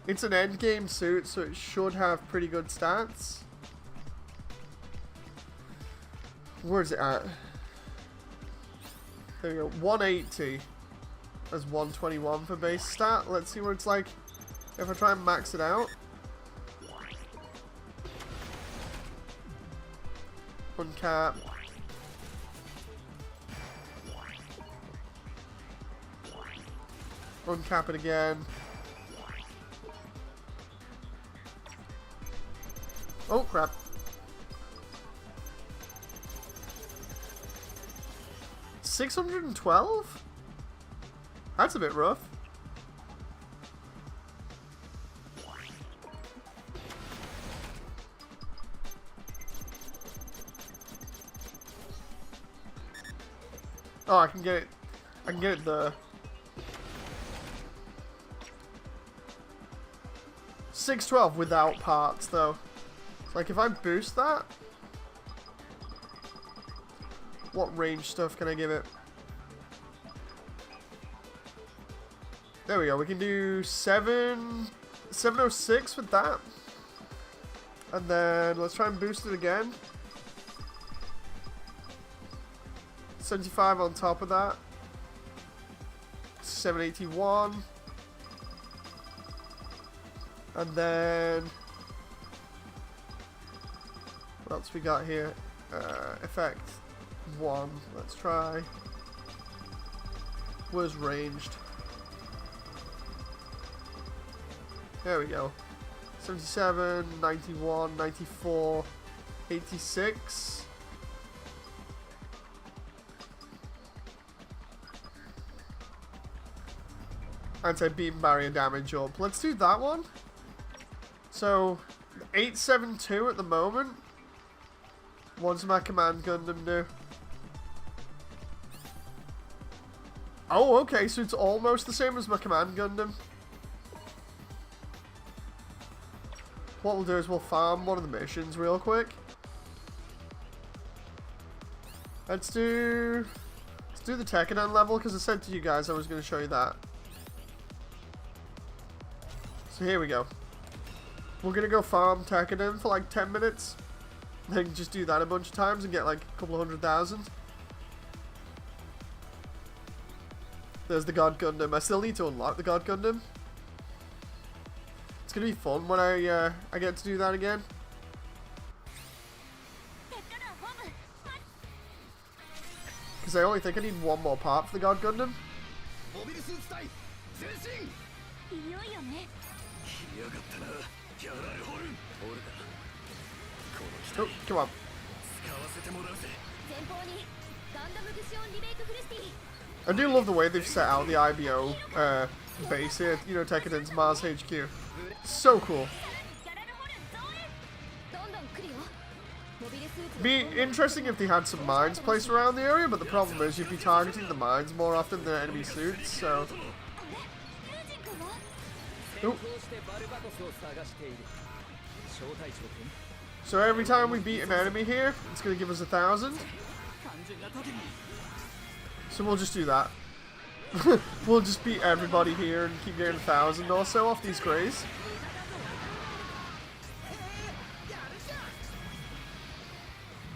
It's an endgame suit, so it should have pretty good stats. Where's it at? There we go, 180 as 121 for base stat. Let's see what it's like if I try and max it out. Uncap. Uncap it again. Oh crap. $612? That's a bit rough. Oh, I can get it. I can get it there. 612 without parts, though. Like, if I boost that, what range stuff can I give it? There we go. We can do 706 with that. And then let's try and boost it again. 75 on top of that. 781. And then what else we got here? Effect 1. Let's try. Was ranged. There we go. 77, 91, 94, 86. Anti-beam barrier damage up. Let's do that one. So, 872 at the moment. What does my command Gundam do? Oh, okay, so it's almost the same as my command Gundam. What we'll do is we'll farm one of the missions real quick. Let's do do the Tekkadan level, because I said to you guys I was going to show you that. So here we go. We're going to go farm Tekkadan for like 10 minutes. Then just do that a bunch of times and get like a couple of 100,000. There's the God Gundam. I still need to unlock the God Gundam. It's going to be fun when I get to do that again. Because I only think I need one more part for the God Gundam. Oh, come on. I do love the way they've set out the IBO base here, you know, Tekkadan's Mars HQ. So cool. Be interesting if they had some mines placed around the area, but the problem is you'd be targeting the mines more often than enemy suits, so... Ooh. So every time we beat an enemy here, it's going to give us 1,000. So we'll just do that. We'll just beat everybody here and keep getting 1,000 or so off these greys.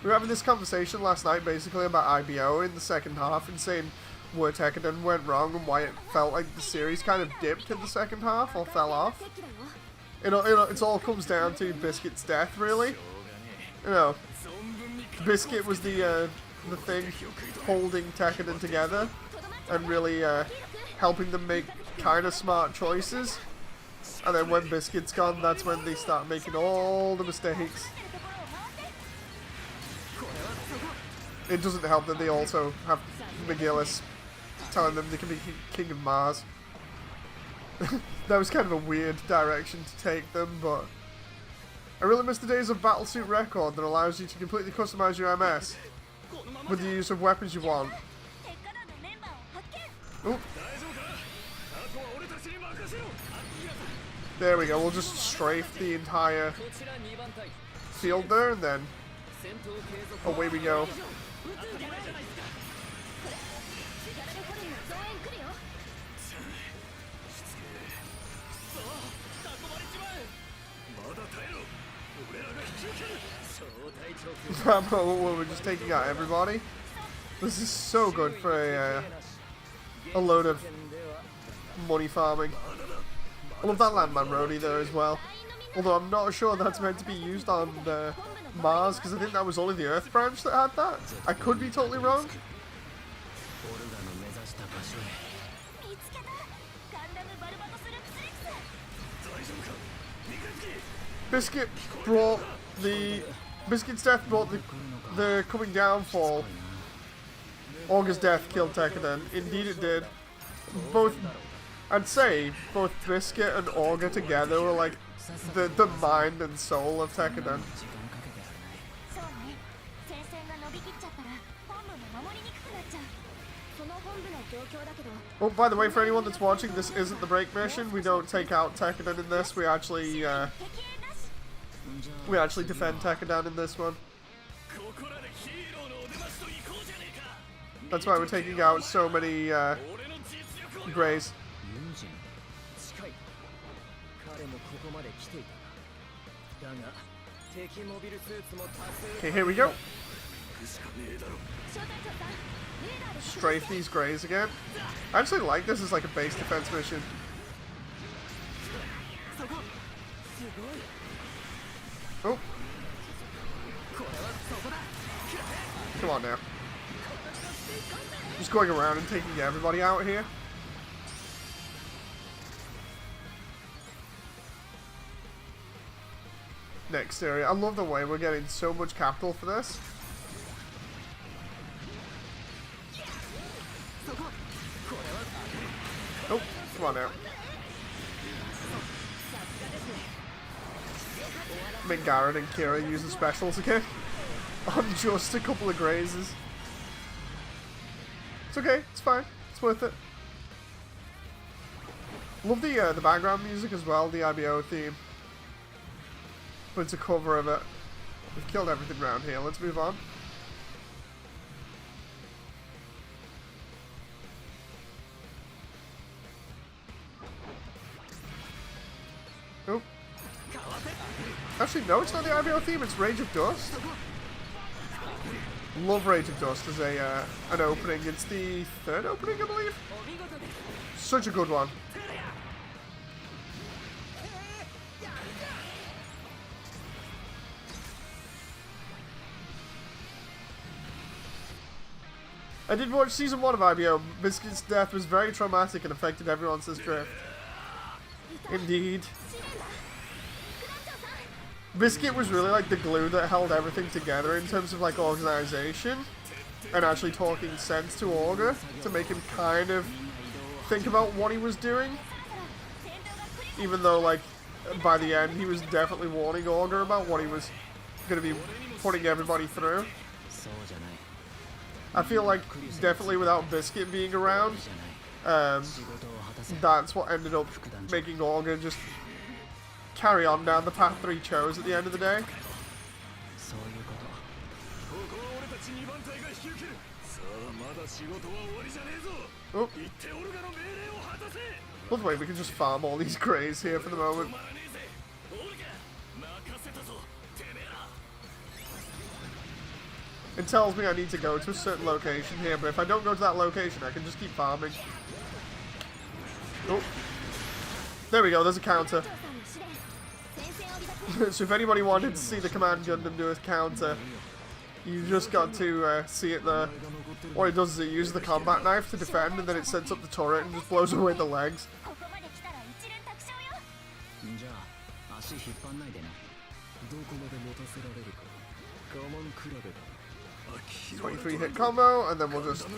We were having this conversation last night basically about IBO in the second half and saying where Tekkadan went wrong and why it felt like the series kind of dipped in the second half or fell off. It all comes down to Biscuit's death, really. You know, Biscuit was the thing holding Tekkadan together and really helping them make kind of smart choices. And then when Biscuit's gone, that's when they start making all the mistakes. It doesn't help that they also have McGillis telling them they can be King of Mars. That was kind of a weird direction to take them, but... I really miss the days of Battlesuit Record that allows you to completely customize your MS with the use of weapons you want. Ooh. There we go, we'll just strafe the entire field there and then away we go. That moment where we're just taking out everybody. This is so good for a load of money farming. I love that Landman roadie there as well. Although I'm not sure that's meant to be used on Mars, because I think that was only the Earth branch that had that. I could be totally wrong. Biscuit's death brought the coming downfall. Auger's death killed Tekkadan. Indeed it did. I'd say both Biscuit and Auger together were like the mind and soul of Tekkadan. Oh, by the way, for anyone that's watching, this isn't the break mission. We don't take out Tekkadan in this. We actually defend Tekkadan in this one. That's why we're taking out so many greys. Okay, here we go. Strafe these greys again. I actually like this as like a base defense mission. Oh. Come on now. Just going around and taking everybody out here. Next area. I love the way we're getting so much capital for this. Oh, come on now. Garrett and Kira using specials again on just a couple of grazes. It's okay, it's fine, it's worth it. Love the background music as well, the IBO theme. But it's a cover of it. We've killed everything around here, let's move on. Actually, no, it's not the IBO theme, it's Rage of Dust. Love Rage of Dust as an opening. It's the third opening, I believe. Such a good one. I did watch season 1 of IBO. Biscuit's death was very traumatic and affected everyone, says Drift. Indeed. Biscuit was really like the glue that held everything together in terms of like organization and actually talking sense to Orga to make him kind of think about what he was doing. Even though like by the end he was definitely warning Orga about what he was going to be putting everybody through. I feel like definitely without Biscuit being around, that's what ended up making Orga just carry on down the path that he chose at the end of the day. Oh. By the way, we can just farm all these greys here for the moment. It tells me I need to go to a certain location here, but if I don't go to that location, I can just keep farming. Oh. There we go, there's a counter. So if anybody wanted to see the Command Gundam do a counter, you just got to see it there. What it does is it uses the combat knife to defend, and then it sets up the turret and just blows away the legs. 23 hit combo, and then we'll just...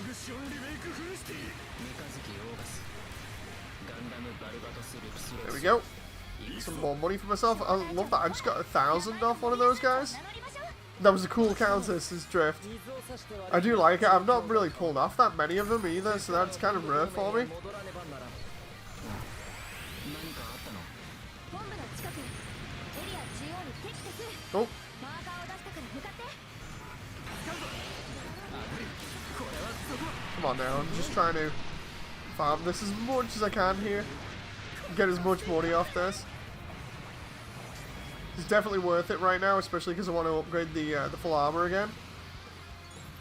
There we go. Some more money for myself. I love that. I just got 1,000 off one of those guys. That was a cool counter, says Drift. I do like it. I've not really pulled off that many of them either, so that's kind of rare for me. Oh. Come on now, I'm just trying to farm this as much as I can here. Get as much money off this. It's definitely worth it right now, especially because I want to upgrade the full armor again.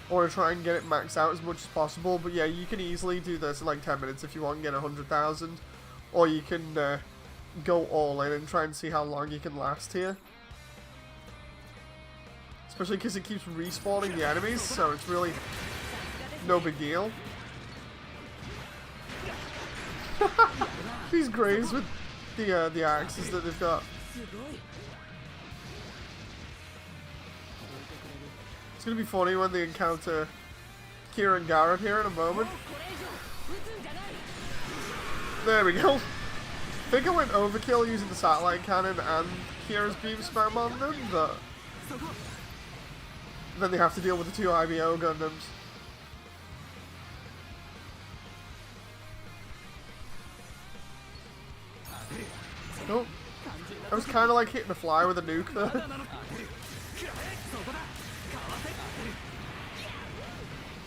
I want to try and get it maxed out as much as possible, but yeah, you can easily do this in like 10 minutes if you want and get 100,000. Or you can go all in and try and see how long you can last here. Especially because it keeps respawning the enemies, so it's really no big deal. These greys with the axes that they've got. It's gonna be funny when they encounter Kira and Garrett here in a moment. There we go. I think I went overkill using the satellite cannon and Kira's beam spam on them, but then they have to deal with the two IBO Gundams. Oh, I was kind of like hitting a fly with a nuke there.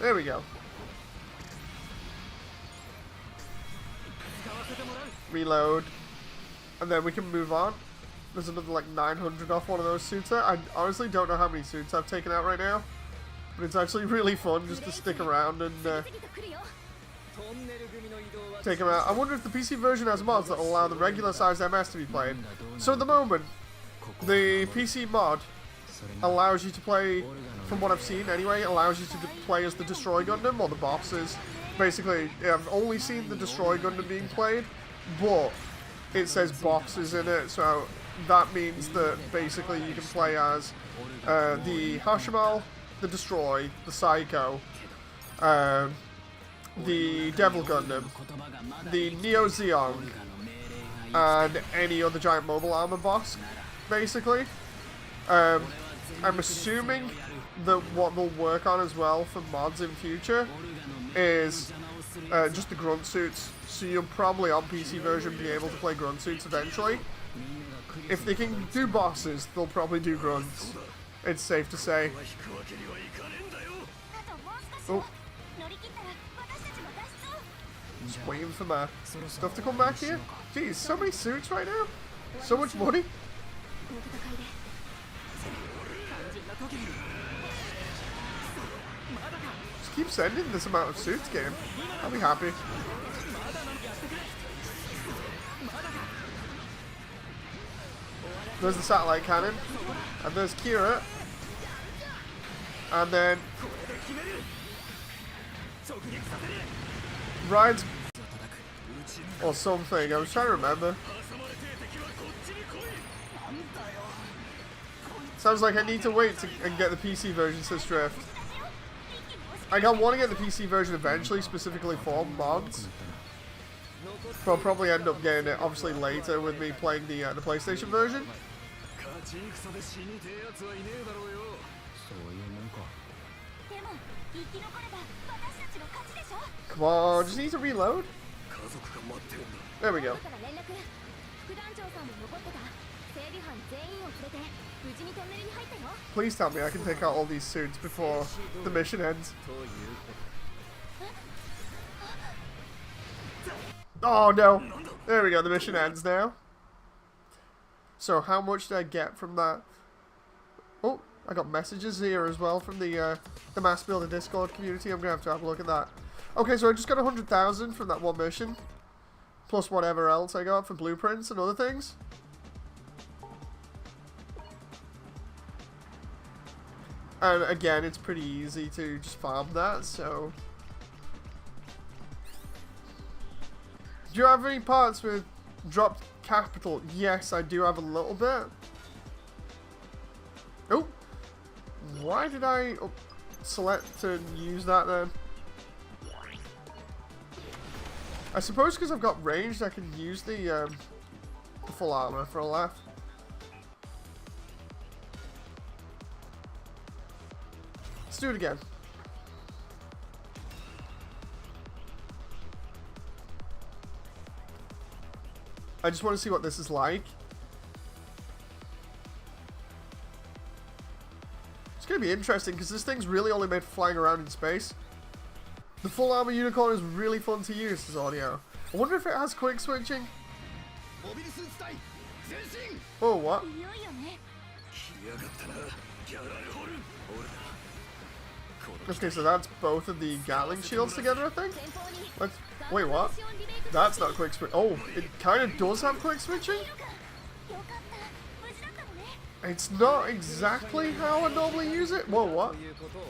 There we go. Reload. And then we can move on. There's another like 900 off one of those suits there. I honestly don't know how many suits I've taken out right now. But it's actually really fun just to stick around and take them out. I wonder if the PC version has mods that will allow the regular size MS to be played. So at the moment, the PC mod allows you to play, from what I've seen anyway, allows you to play as the Destroy Gundam or the bosses. Basically, yeah, I've only seen the Destroy Gundam being played, but it says bosses in it, so that means that basically you can play as the Hashimal, the Destroy, the Psycho, the Devil Gundam, the Neo Zeong, and any other giant mobile armor boss, basically. I'm assuming that what they'll work on as well for mods in future is just the grunt suits. So you'll probably on PC version be able to play grunt suits eventually. If they can do bosses, they'll probably do grunts. It's safe to say. Oh. Just waiting for my stuff to come back here. Jeez, so many suits right now. So much money. Just keep sending this amount of suits, game. I'll be happy. There's the satellite cannon. And there's Kira. And then rides or something. I was trying to remember. Sounds like I need to wait and get the PC version, says Drift. I want to get the PC version eventually, specifically for mods. But I'll probably end up getting it obviously later with me playing the PlayStation version. Come on, just need to reload. There we go. Please tell me I can take out all these suits before the mission ends. Oh no! There we go, the mission ends now. So how much did I get from that? Oh, I got messages here as well from the Mass Builder Discord community. I'm going to have a look at that. Okay, so I just got 100,000 from that one mission. Plus whatever else I got for blueprints and other things. And again, it's pretty easy to just farm that, so... Do you have any parts with dropped capital? Yes, I do have a little bit. Oh! Why did I select to use that then? I suppose because I've got ranged, I can use the full armor for a laugh. Let's do it again. I just want to see what this is like. It's going to be interesting because this thing's really only made for flying around in space. The full armor unicorn is really fun to use as audio. I wonder if it has quick switching. Oh, what? Okay, so that's both of the Gatling shields together, I think? Wait, what? That's not quick switch. Oh, it kind of does have quick switching? It's not exactly how I normally use it. Whoa, what?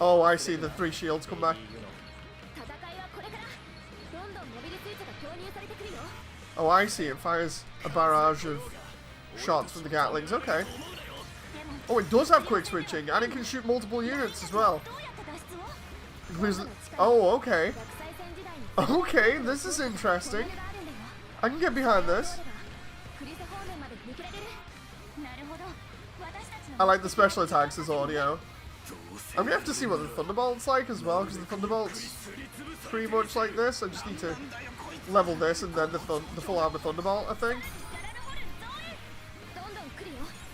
Oh, I see. The 3 shields come back. Oh, I see. It fires a barrage of shots from the Gatlings. Okay. Oh, it does have quick switching, and it can shoot multiple units as well. Oh, okay. Okay, this is interesting. I can get behind this. I like the special attacks as audio. I'm gonna have to see what the Thunderbolt's like as well, because the Thunderbolt's pretty much like this. I just need to level this and then the full armor Thunderbolt, I think.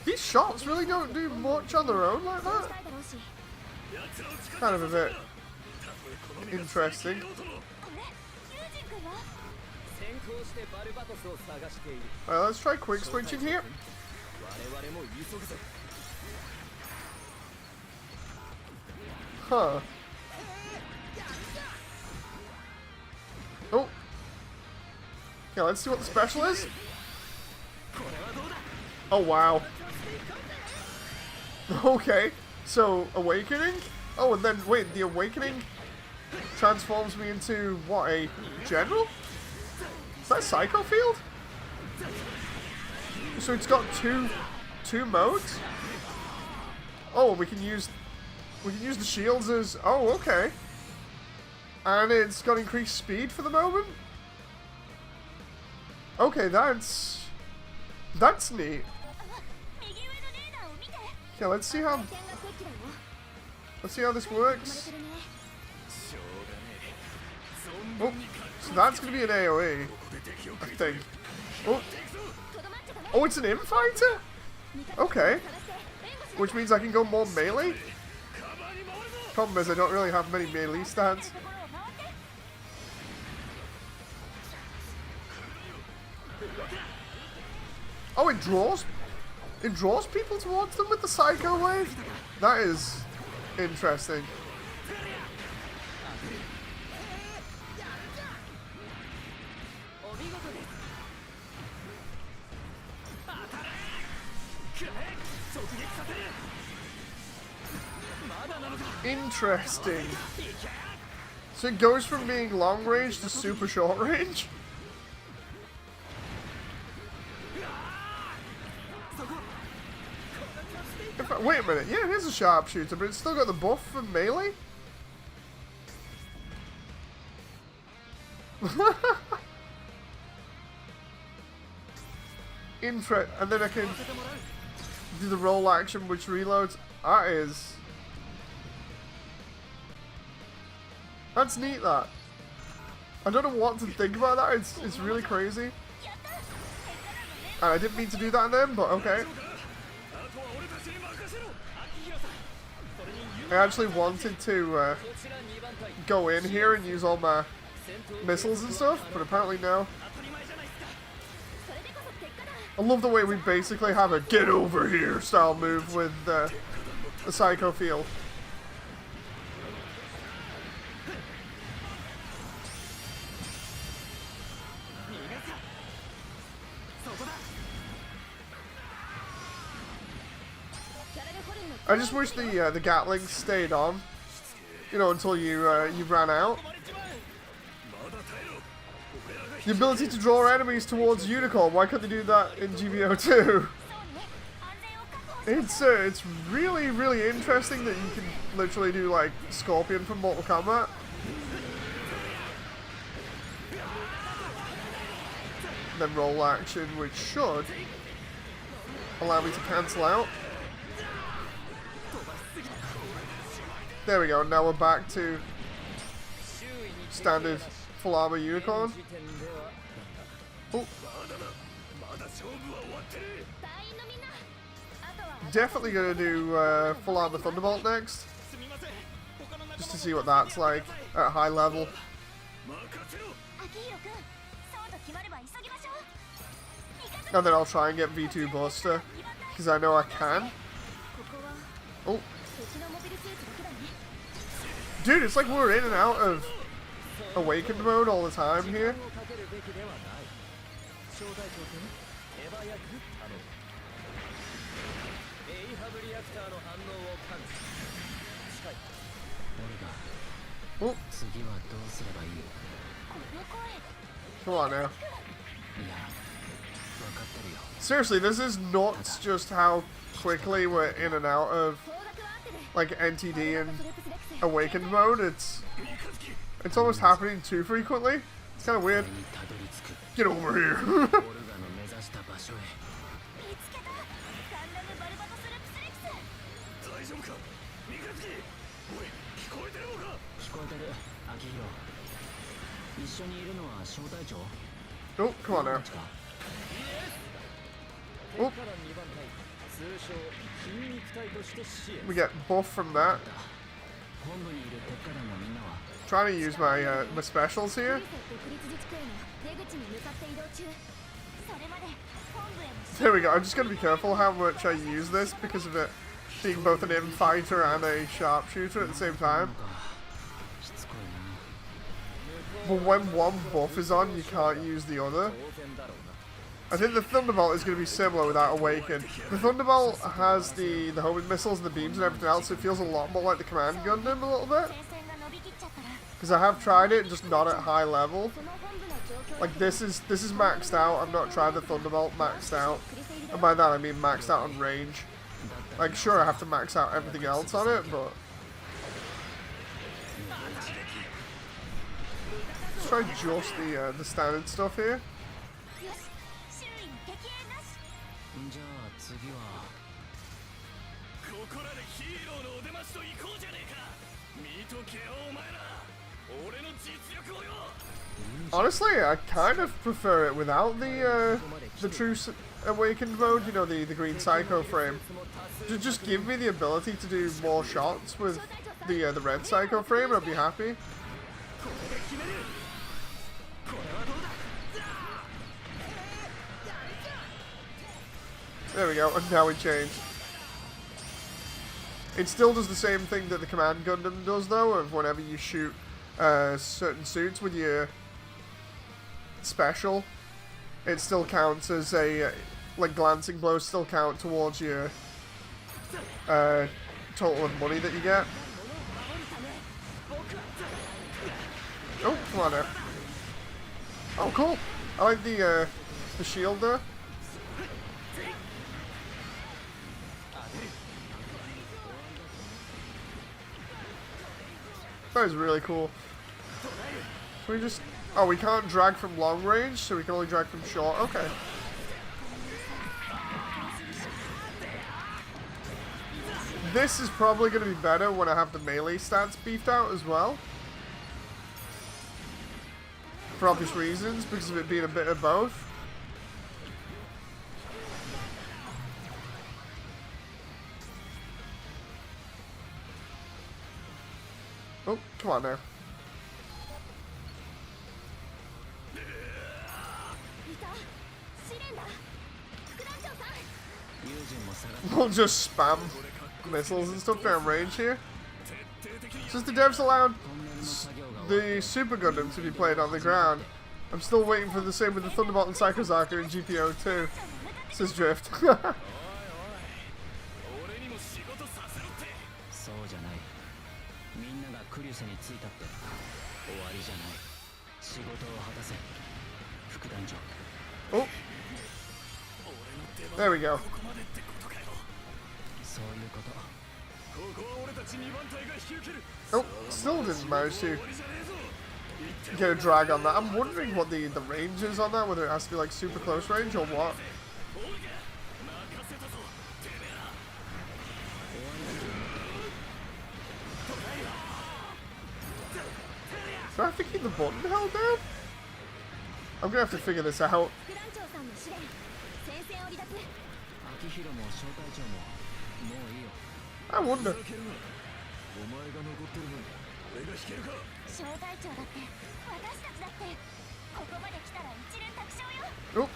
These shots really don't do much on their own like that. Kind of a bit interesting. Alright, let's try quick switching here. Huh. Oh. Okay, let's see what the special is. Oh, wow. Okay, so Awakening? Oh, and then, wait, the Awakening transforms me into, what, a General? Is that Psycho Field? So it's got two modes? Oh, we can use the shields as... Oh, okay. And it's got increased speed for the moment? Okay, that's neat. Okay, let's see how this works. Oh, so that's gonna be an AoE, I think. Oh, it's an infighter? Okay. Which means I can go more melee? Problem is I don't really have many melee stats. Oh, it draws? It draws people towards them with the Psycho Wave? That is interesting. Interesting. So it goes from being long range to super short range? Wait a minute, yeah, it is a sharpshooter, but it's still got the buff for melee? And then I can do the roll action which reloads. That is... That's neat, that. I don't know what to think about that, it's really crazy. And I didn't mean to do that in them, but okay. I actually wanted to go in here and use all my missiles and stuff, but apparently no. I love the way we basically have a get over here style move with the Psycho field. I just wish the Gatling stayed on, you know, until you ran out. The ability to draw enemies towards Unicorn. Why couldn't they do that in GBO 2? It's really, really interesting that you can literally do like Scorpion from Mortal Kombat. And then roll action, which should allow me to cancel out. There we go, now we're back to standard full armor Unicorn. Oh. Definitely gonna do full armor Thunderbolt next. Just to see what that's like at high level. And then I'll try and get V2 Buster, because I know I can. Oh. Dude, it's like we're in and out of Awakened mode all the time here. Oh. Come on now. Seriously, this is nuts just how quickly we're in and out of like NTD and Awakened mode. It's almost happening too frequently. It's kind of weird. Get over here. Oh, come on now. Oh. We get buff from that. Trying to use my my specials here. There we go. I'm just going to be careful how much I use this because of it being both an in-fighter and a sharpshooter at the same time. But when one buff is on, you can't use the other. I think the Thunderbolt is going to be similar without Awaken. The Thunderbolt has the homing missiles and the beams and everything else, so it feels a lot more like the Command Gundam a little bit. Because I have tried it, just not at high level. Like this is maxed out. I've not tried the Thunderbolt maxed out. And by that I mean maxed out on range. Like sure I have to max out everything else on it, but... Let's try just the standard stuff here. Honestly, I kind of prefer it without the true Awakened mode, you know, the green Psycho frame. Just give me the ability to do more shots with the red Psycho frame and I'll be happy. There we go, and now it changed. It still does the same thing that the Command Gundam does, though, of whenever you shoot certain suits with your special, it still counts as a, like, glancing blows still count towards your total of money that you get. Oh, come on now. Oh, cool. I like the shield there. That is really cool. Can we just... Oh, we can't drag from long range, so we can only drag from short. Okay. This is probably going to be better when I have the melee stats beefed out as well. For obvious reasons, because of it being a bit of both. Oh, come on now. We'll just spam missiles and stuff down range here. Since the devs allowed the Super Gundam to be played on the ground, I'm still waiting for the same with the Thunderbolt and Psychozaka in GPO 2, says Drift. Oh. There we go. Oh, still didn't manage to get a drag on that. I'm wondering what the range is on that, whether it has to be like super close range or what. Do I have to keep the button held down? I'm gonna have to figure this out. I wonder. Oh.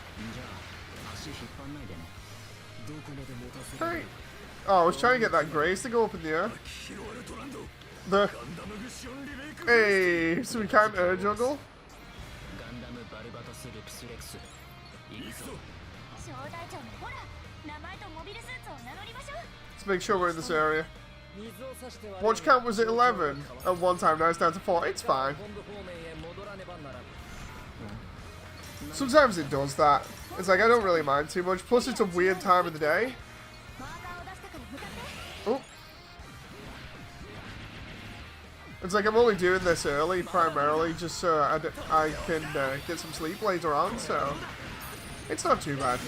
Hey. Oh, I was trying to get that grace to go up in the air. Hey, so we can't air juggle? Let's make sure we're in this area. Watch count was at 11 at one time, now it's down to 4. It's fine. Sometimes it does that. It's like I don't really mind too much. Plus it's a weird time of the day. Oh. It's like I'm only doing this early primarily just so I can get some sleep later on, so it's not too bad.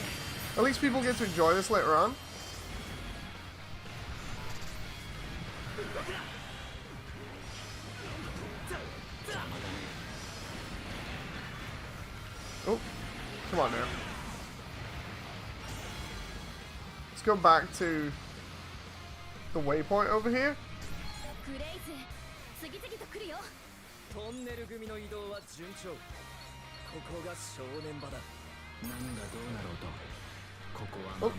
At least people get to enjoy this later on. Oh, come on now. Let's go back to the waypoint over here. Oh.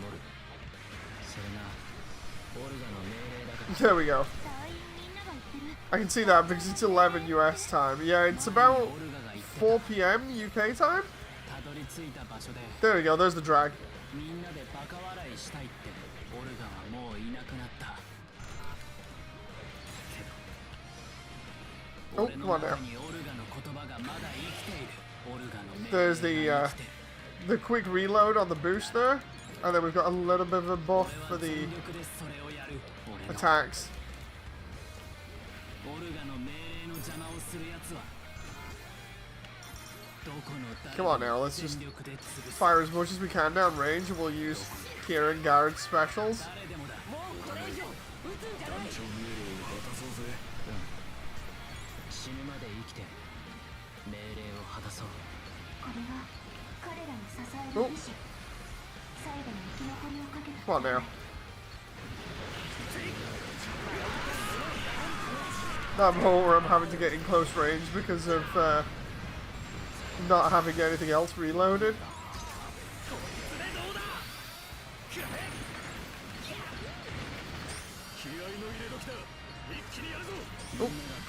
There we go. I can see that because it's 11 US time. Yeah, it's about 4 PM UK time. There we go, there's the drag. Oh, come on now. There's the quick reload on the boost there. And then we've got a little bit of a buff for the attacks. Come on now, let's just fire as much as we can down range and we'll use Kieran Guard specials. Oh. Come on now. That moment where I'm having to get in close range because of not having anything else reloaded.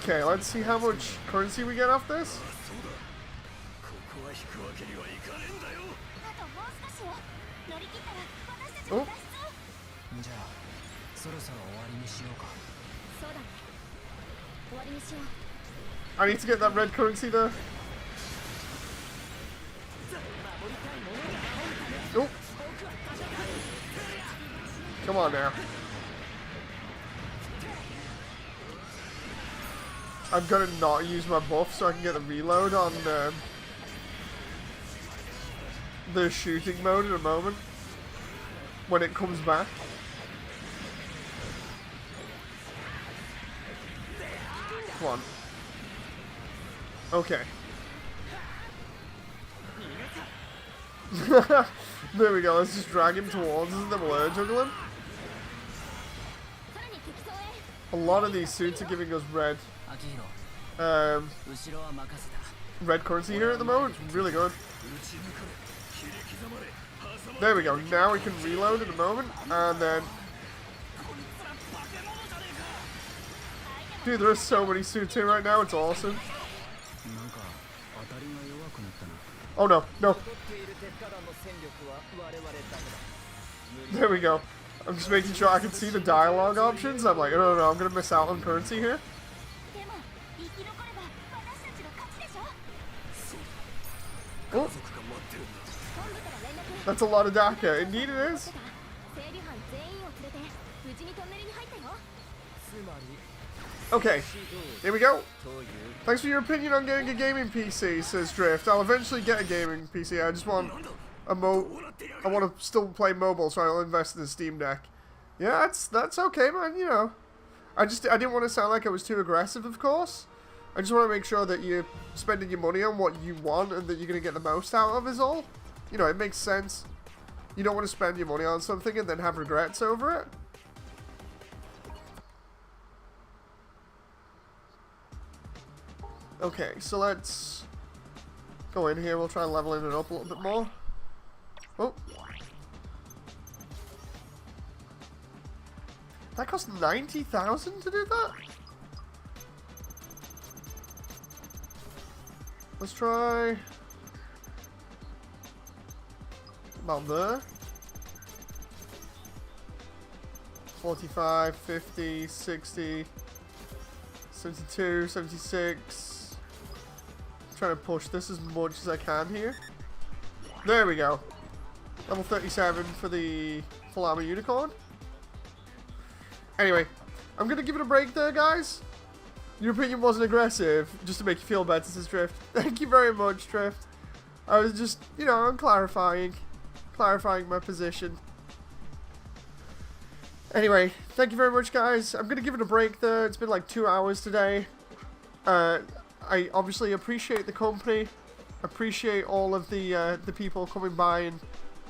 Okay, let's see how much currency we get off this. Oh. I need to get that red currency there. Oh. Come on now. I'm gonna not use my buff so I can get the reload on the shooting mode in a moment when it comes back. Come on. Okay. There we go, let's just drag him towards us and then we'll air juggle him. A lot of these suits are giving us red red currency here at the moment. Really good. There we go, now we can reload in a moment and then... Dude, there are so many suits here right now, it's awesome. Oh no, no. There we go. I'm just making sure I can see the dialogue options. I'm like, no, I'm gonna miss out on currency here. Oh. That's a lot of DACA. Indeed it is. Okay, here we go. Thanks for your opinion on getting a gaming PC, says Drift. I'll eventually get a gaming PC. I just want a I want to still play mobile, so I'll invest in the Steam Deck. Yeah, that's okay, man. You know, I didn't want to sound like I was too aggressive, of course. I just want to make sure that you're spending your money on what you want and that you're gonna get the most out of is all. You know, it makes sense. You don't want to spend your money on something and then have regrets over it. Okay, so let's go in here. We'll try leveling it up a little bit more. Oh. That cost 90,000 to do that? Let's try about there. 45, 50, 60, 72, 76. I'm trying to push this as much as I can here. There we go. Level 37 for the full armor unicorn. Anyway, I'm gonna give it a break there, guys. Your opinion wasn't aggressive, just to make you feel better, says Drift. Thank you very much, Drift. I was just, you know, I'm clarifying my position. Anyway, thank you very much, guys. I'm gonna give it a break there. It's been like 2 hours today. I obviously appreciate the company, appreciate all of the people coming by and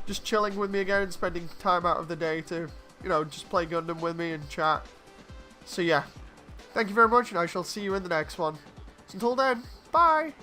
just chilling with me again and spending time out of the day to, you know, just play Gundam with me and chat. So yeah, thank you very much, and I shall see you in the next one. So until then, bye!